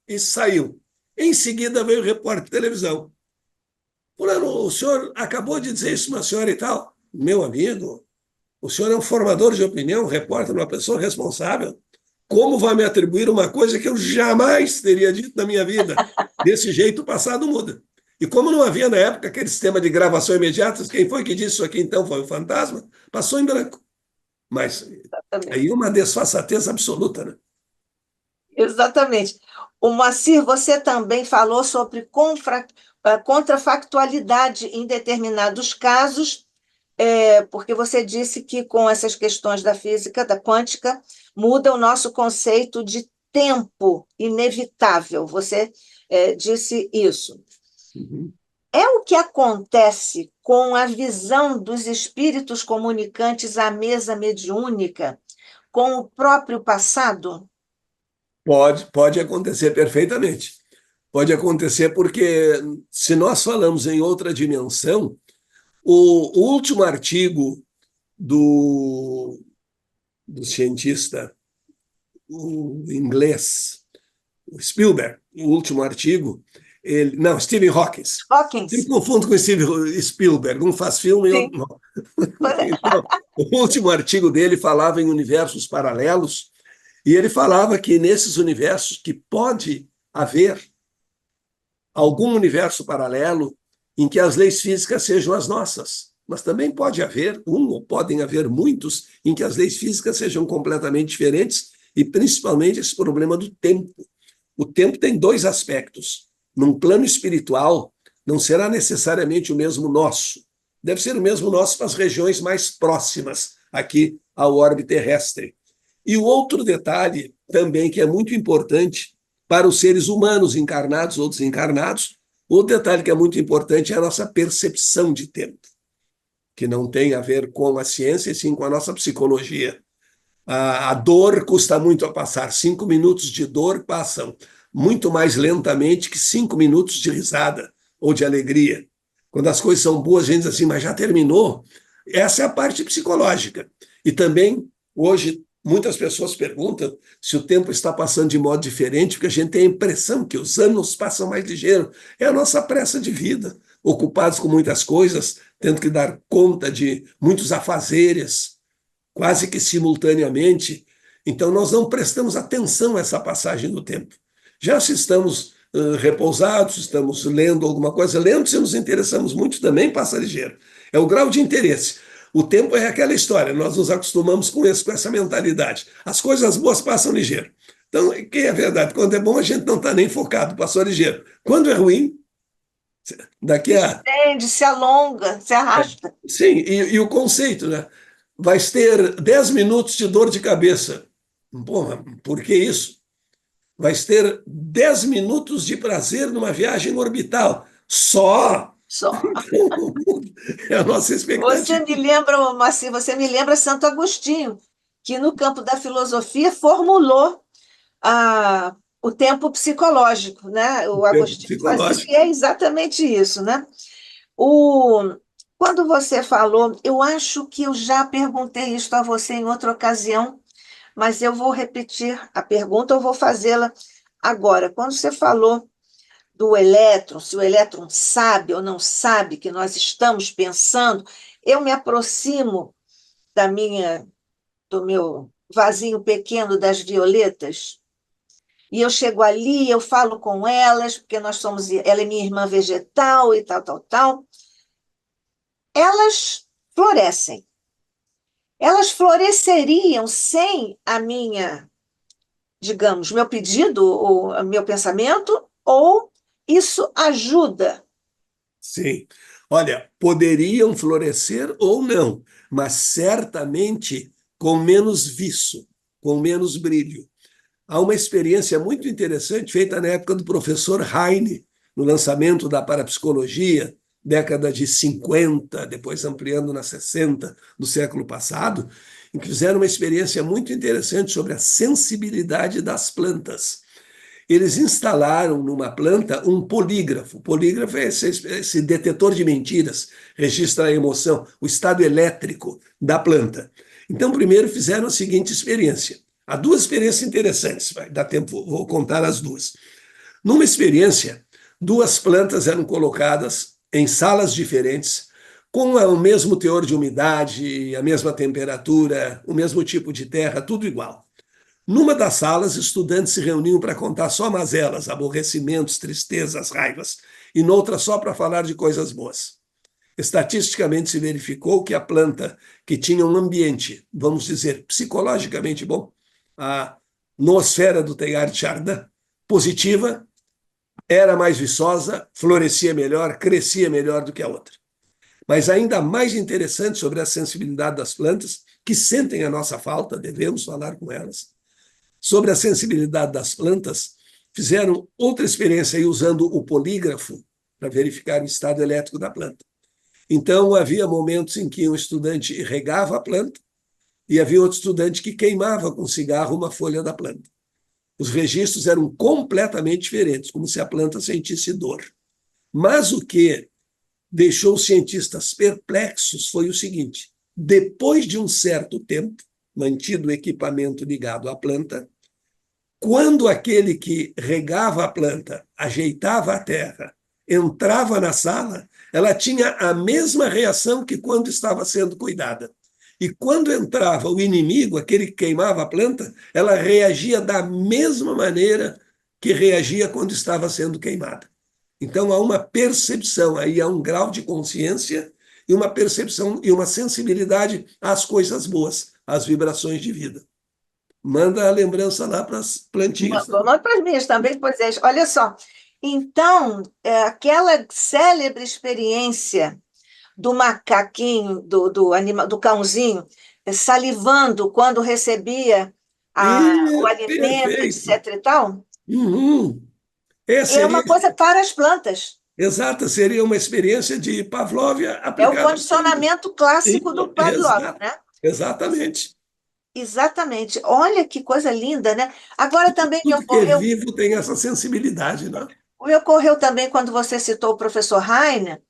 E saiu. Em seguida veio o repórter de televisão. Fulano, o senhor acabou de dizer isso, uma senhora e tal. Meu amigo, o senhor é um formador de opinião, um repórter, uma pessoa responsável. Como vai me atribuir uma coisa que eu jamais teria dito na minha vida? Desse jeito, o passado muda. E como não havia na época aquele sistema de gravação imediata, quem foi que disse isso aqui então foi o fantasma, passou em branco. Mas aí uma desfaçatez absoluta, né? Exatamente. O Moacir, você também falou sobre contrafactualidade em determinados casos, porque você disse que com essas questões da física, da quântica, muda o nosso conceito de tempo inevitável. Você disse isso. Uhum. É o que acontece com a visão dos espíritos comunicantes à mesa mediúnica com o próprio passado? Pode acontecer perfeitamente. Pode acontecer porque, se nós falamos em outra dimensão, o último artigo do cientista o inglês, o Spielberg, o último artigo, não, Stephen Hawking. Eu Hawkins, confundo com Steve Spielberg, um faz filme e sim. outro não. Então, o último artigo dele falava em universos paralelos, e ele falava que nesses universos que pode haver algum universo paralelo em que as leis físicas sejam as nossas, mas também pode haver ou podem haver muitos em que as leis físicas sejam completamente diferentes, e principalmente esse problema do tempo. O tempo tem dois aspectos. Num plano espiritual, não será necessariamente o mesmo nosso. Deve ser o mesmo nosso para as regiões mais próximas aqui ao orbe terrestre. E o outro detalhe também que é muito importante para os seres humanos encarnados ou desencarnados, o detalhe que é muito importante é a nossa percepção de tempo, que não tem a ver com a ciência, e sim com a nossa psicologia. A dor custa muito a passar. 5 minutos de dor passam muito mais lentamente que 5 minutos de risada ou de alegria. Quando as coisas são boas, a gente diz assim, mas já terminou? Essa é a parte psicológica. E também, hoje, muitas pessoas perguntam se o tempo está passando de modo diferente, porque a gente tem a impressão que os anos passam mais ligeiro. É a nossa pressa de vida, ocupados com muitas coisas, tendo que dar conta de muitos afazeres, quase que simultaneamente. Então, nós não prestamos atenção a essa passagem do tempo. Já se estamos repousados, estamos lendo alguma coisa, lendo, se nos interessamos muito, também passa ligeiro. É o grau de interesse. O tempo é aquela história, nós nos acostumamos com essa mentalidade. As coisas boas passam ligeiro. Então, que é verdade, quando é bom a gente não está nem focado, passou ligeiro. Quando é ruim, daqui Se a... estende, se alonga, se arrasta. Sim, e o conceito, né? Vai ter 10 minutos de dor de cabeça. Porra, por que isso? Vai ter 10 minutos de prazer numa viagem orbital. Só. Só. É a nossa Você expectativa. me lembra, assim, você me lembra Santo Agostinho, que no campo da filosofia formulou o tempo psicológico, né? O Tempo Agostinho faz isso psicológico. e é exatamente isso, né? O, quando você falou, eu acho que eu já perguntei isso a você em outra ocasião, mas eu vou repetir a pergunta, eu vou fazê-la agora. Quando você falou do elétron, se o elétron sabe ou não sabe que nós estamos pensando, eu me aproximo do meu vasinho pequeno das violetas, e eu chego ali, eu falo com elas, porque ela é minha irmã vegetal e tal, tal, tal. Elas florescem. Elas floresceriam sem a minha, digamos, meu pedido, ou meu pensamento, ou isso ajuda? Sim. Olha, poderiam florescer ou não, mas certamente com menos viço, com menos brilho. Há uma experiência muito interessante feita na época do professor Heine, no lançamento da parapsicologia, década de 50, depois ampliando na 60 do século passado, em que fizeram uma experiência muito interessante sobre a sensibilidade das plantas. Eles instalaram numa planta um polígrafo. O polígrafo é esse detetor de mentiras, registra a emoção, o estado elétrico da planta. Então, primeiro fizeram a seguinte experiência. Há duas experiências interessantes, vai dar tempo, vou contar as duas. Numa experiência, duas plantas eram colocadas em salas diferentes, com o mesmo teor de umidade, a mesma temperatura, o mesmo tipo de terra, tudo igual. Numa das salas, estudantes se reuniam para contar só mazelas, aborrecimentos, tristezas, raivas, e noutra só para falar de coisas boas. Estatisticamente se verificou que a planta que tinha um ambiente, vamos dizer, psicologicamente bom, a noosfera do Teilhard de Chardin, positiva, era mais viçosa, florescia melhor, crescia melhor do que a outra. Mas ainda mais interessante sobre a sensibilidade das plantas, que sentem a nossa falta, devemos falar com elas, sobre a sensibilidade das plantas, fizeram outra experiência aí usando o polígrafo para verificar o estado elétrico da planta. Então, havia momentos em que um estudante regava a planta e havia outro estudante que queimava com cigarro uma folha da planta. Os registros eram completamente diferentes, como se a planta sentisse dor. Mas o que deixou os cientistas perplexos foi o seguinte: depois de um certo tempo, mantido o equipamento ligado à planta, quando aquele que regava a planta, ajeitava a terra, entrava na sala, ela tinha a mesma reação que quando estava sendo cuidada. E quando entrava o inimigo, aquele que queimava a planta, ela reagia da mesma maneira que reagia quando estava sendo queimada. Então há uma percepção, aí há um grau de consciência e uma percepção e uma sensibilidade às coisas boas, às vibrações de vida. Manda a lembrança lá para as plantinhas. Manda para as minhas também, pois é. Olha só. Então, aquela célebre experiência do macaquinho, do cãozinho, salivando quando recebia o alimento, Perfeito. etc. e tal, Uhum. é uma coisa para as plantas. Exato, seria uma experiência de Pavlov É o aplicada. condicionamento clássico do Pavlov, né? Exatamente. Exatamente. Olha que coisa linda, né? Agora também Tudo que é vivo tem essa sensibilidade, né? me ocorreu também, quando você citou o professor Heine,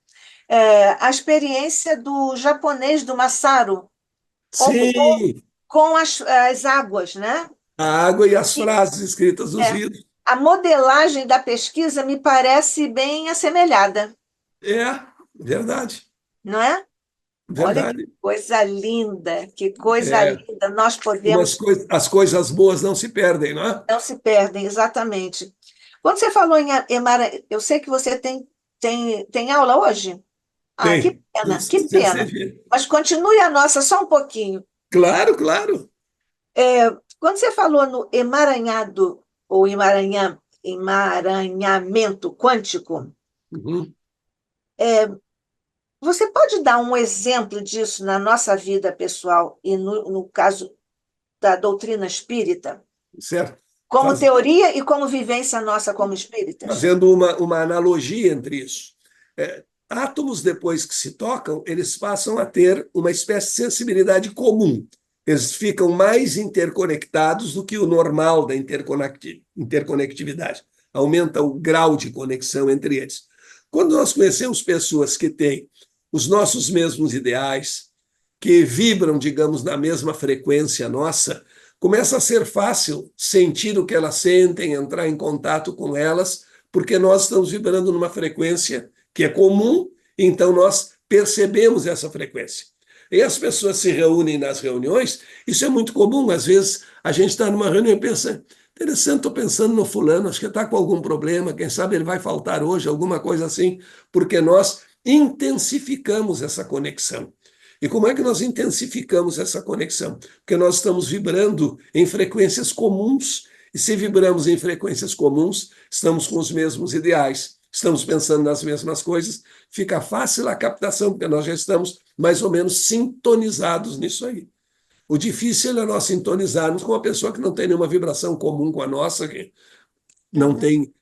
a experiência do japonês, do Masaru, Sim, com as águas, né? a água e as E, frases escritas nos é, vidros. a modelagem da pesquisa me parece bem assemelhada, É, verdade, não é? Olha que verdade. coisa linda, que coisa É, linda. Nós podemos, as coisas boas não se perdem, não é? não se perdem, exatamente. Quando você falou em Emara, eu sei que você tem aula hoje. Ah, que Tem. pena, que pena. CCG. Mas continue a nossa só um pouquinho. Claro, claro. Quando você falou no emaranhado, ou emaranhamento quântico, Uhum. você pode dar um exemplo disso na nossa vida pessoal e no caso da doutrina espírita, Certo. como teoria e como vivência nossa como espíritas? Fazendo uma analogia entre isso. Átomos, depois que se tocam, eles passam a ter uma espécie de sensibilidade comum. Eles ficam mais interconectados do que o normal da interconectividade. Aumenta o grau de conexão entre eles. Quando nós conhecemos pessoas que têm os nossos mesmos ideais, que vibram, digamos, na mesma frequência nossa, começa a ser fácil sentir o que elas sentem, entrar em contato com elas, porque nós estamos vibrando numa frequência que é comum, então nós percebemos essa frequência. E as pessoas se reúnem nas reuniões, isso é muito comum, às vezes a gente está numa reunião e pensa, interessante, estou pensando no fulano, acho que está com algum problema, quem sabe ele vai faltar hoje, alguma coisa assim, porque nós intensificamos essa conexão. E como é que nós intensificamos essa conexão? Porque nós estamos vibrando em frequências comuns, e se vibramos em frequências comuns, estamos com os mesmos ideais, estamos pensando nas mesmas coisas, fica fácil a captação, porque nós já estamos mais ou menos sintonizados nisso aí. O difícil é nós sintonizarmos com uma pessoa que não tem nenhuma vibração comum com a nossa, que não tem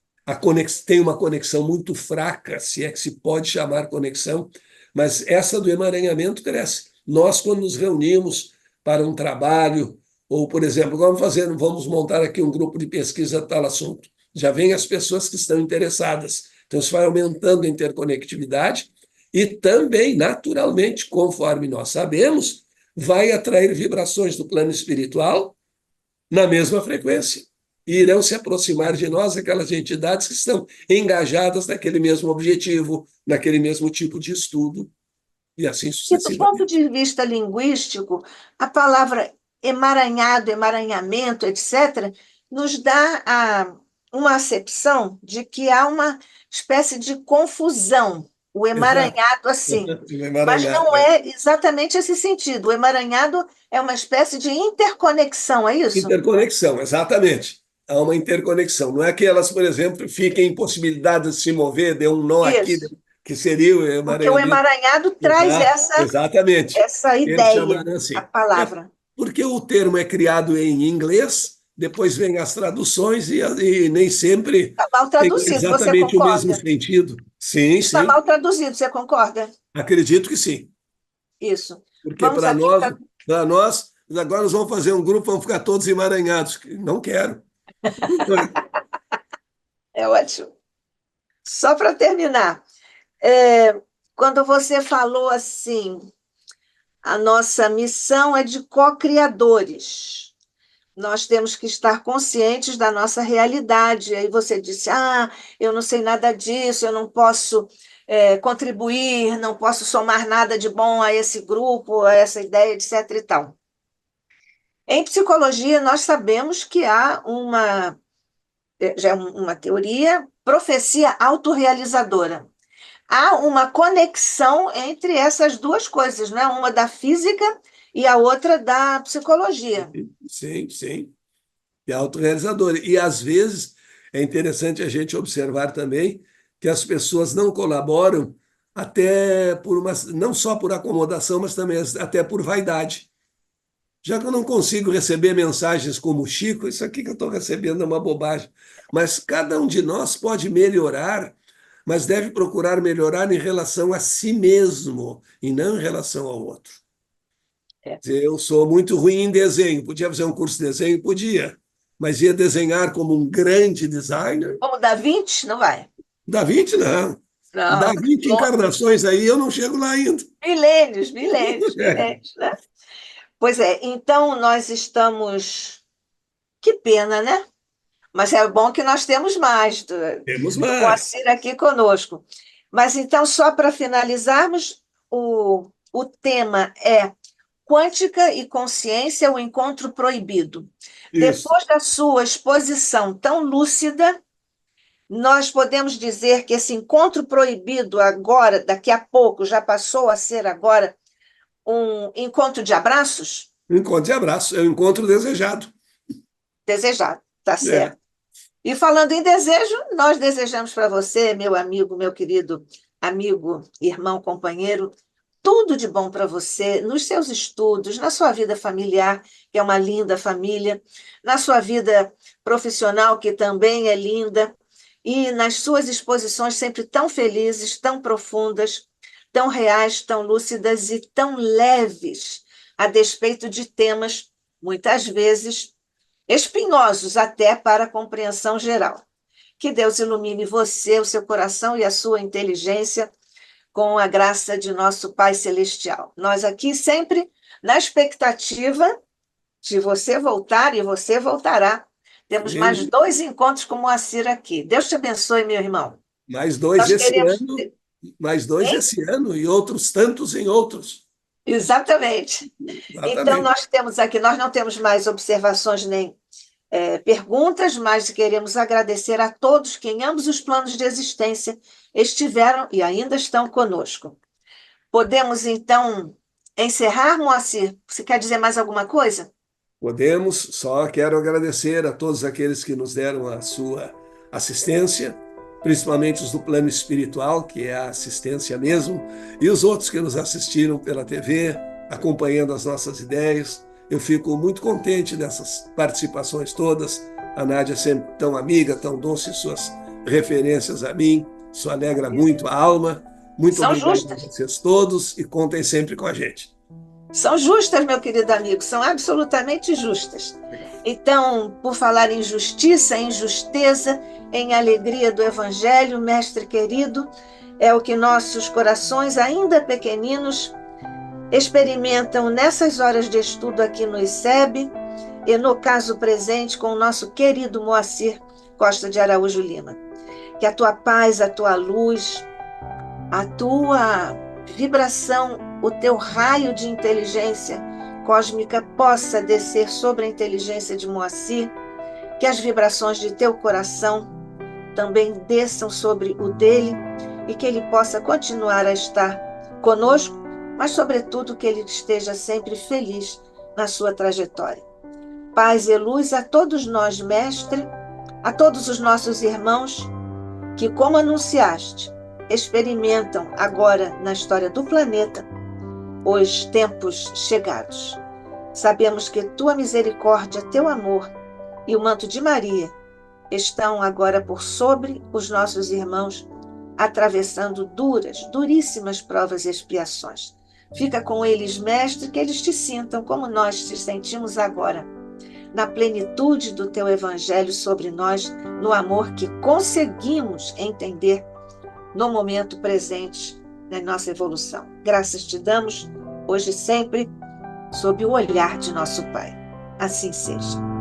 tem uma conexão muito fraca, se é que se pode chamar conexão, mas essa do emaranhamento cresce. Nós, quando nos reunimos para um trabalho, ou, por exemplo, vamos montar aqui um grupo de pesquisa de tal assunto, já vem as pessoas que estão interessadas. Então, isso vai aumentando a interconectividade e também, naturalmente, conforme nós sabemos, vai atrair vibrações do plano espiritual na mesma frequência. E irão se aproximar de nós aquelas entidades que estão engajadas naquele mesmo objetivo, naquele mesmo tipo de estudo, e assim E do ponto sucessivamente. de vista linguístico, a palavra emaranhado, emaranhamento, etc., nos dá uma acepção de que há uma espécie de confusão, o Exato. emaranhado assim. Mas Emaranhado, não né? é exatamente esse sentido. O emaranhado é uma espécie de interconexão, é isso? Interconexão, exatamente. Há uma interconexão. Não é que elas, por exemplo, fiquem impossibilitadas de se mover, dê um nó aqui, Isso. que seria o Porque o emaranhamento. emaranhado traz Exato, exatamente. essa Eles ideia, chamaram a assim. É palavra. porque o termo é criado em inglês, depois vem as traduções e nem sempre Está mal tem traduzido, você exatamente o mesmo concorda? sentido. Sim, Está sim, mal traduzido, você concorda? acredito que sim. Isso. Porque Vamos aqui para. para nós, agora nós vamos fazer um grupo, vamos ficar todos emaranhados. Não quero. É ótimo. Só para terminar, quando você falou assim, a nossa missão é de co-criadores. Nós temos que estar conscientes da nossa realidade. Aí você disse: ah, eu não sei nada disso, eu não posso contribuir, não posso somar nada de bom a esse grupo, a essa ideia, etc. e tal. Em psicologia, nós sabemos que há já é uma teoria, profecia autorrealizadora. Há uma conexão entre essas duas coisas, né? Uma da física e a outra da psicologia. Sim, sim. É autorrealizador. E, às vezes, é interessante a gente observar também que as pessoas não colaboram até não só por acomodação, mas também até por vaidade. Já que eu não consigo receber mensagens como o Chico, isso aqui que eu estou recebendo é uma bobagem. Mas cada um de nós pode melhorar, mas deve procurar melhorar em relação a si mesmo e não em relação ao outro. É. Eu sou muito ruim em desenho. Podia fazer um curso de desenho? Podia. Mas ia desenhar como um grande designer? Como Da Vinci? Não vai. Da 20, não. Da Não. 20 encarnações aí, eu não chego lá ainda. Milênios, milênios, É, milênios, né? Pois é, então nós estamos. Que pena, né? Mas é bom que nós temos mais temos do mais. Moacir aqui conosco. Mas então, só para finalizarmos, o tema é Quântica e Consciência, o Encontro Proibido. Isso. Depois da sua exposição tão lúcida, nós podemos dizer que esse encontro proibido agora, daqui a pouco, já passou a ser agora um encontro de abraços? Um encontro de abraço, é um encontro desejado. Desejado, tá É. certo. E falando em desejo, nós desejamos para você, meu amigo, meu querido amigo, irmão, companheiro, tudo de bom para você nos seus estudos, na sua vida familiar, que é uma linda família, na sua vida profissional, que também é linda, e nas suas exposições sempre tão felizes, tão profundas, tão reais, tão lúcidas e tão leves, a despeito de temas, muitas vezes, espinhosos até para a compreensão geral. Que Deus ilumine você, o seu coração e a sua inteligência com a graça de nosso Pai Celestial. Nós aqui sempre na expectativa de você voltar e você voltará. Temos mais E 2 encontros com o Moacir aqui. Deus te abençoe, meu irmão. mais dois Nós esse queremos. ano, mais dois Hein? esse ano e outros tantos em outros. Exatamente. Então, Exatamente. nós temos aqui, nós não temos mais observações nem perguntas, mas queremos agradecer a todos que em ambos os planos de existência estiveram e ainda estão conosco. Podemos, então, encerrar, Moacir? Você quer dizer mais alguma coisa? Podemos, só quero agradecer a todos aqueles que nos deram a sua assistência, principalmente os do plano espiritual, que é a assistência mesmo, e os outros que nos assistiram pela TV, acompanhando as nossas ideias, Eu fico muito contente dessas participações todas. A Nádia é sempre tão amiga, tão doce, suas referências a mim. Isso alegra muito a alma. Muito São obrigado a justas. vocês todos e contem sempre com a gente. São justas, meu querido amigo, são absolutamente justas. Então, por falar em justiça, em justeza, em alegria do Evangelho, mestre querido, é o que nossos corações, ainda pequeninos, experimentam nessas horas de estudo aqui no ICEB e, no caso presente, com o nosso querido Moacir Costa de Araújo Lima. Que a tua paz, a tua luz, a tua vibração, o teu raio de inteligência cósmica possa descer sobre a inteligência de Moacir, que as vibrações de teu coração também desçam sobre o dele e que ele possa continuar a estar conosco, mas, sobretudo, que ele esteja sempre feliz na sua trajetória. Paz e luz a todos nós, mestre, a todos os nossos irmãos que, como anunciaste, experimentam agora na história do planeta os tempos chegados. Sabemos que tua misericórdia, teu amor e o manto de Maria estão agora por sobre os nossos irmãos, atravessando duríssimas provas e expiações. Fica com eles, mestre, que eles te sintam como nós te sentimos agora, na plenitude do teu evangelho sobre nós, no amor que conseguimos entender no momento presente na nossa evolução. Graças te damos, hoje e sempre, sob o olhar de nosso Pai. Assim seja.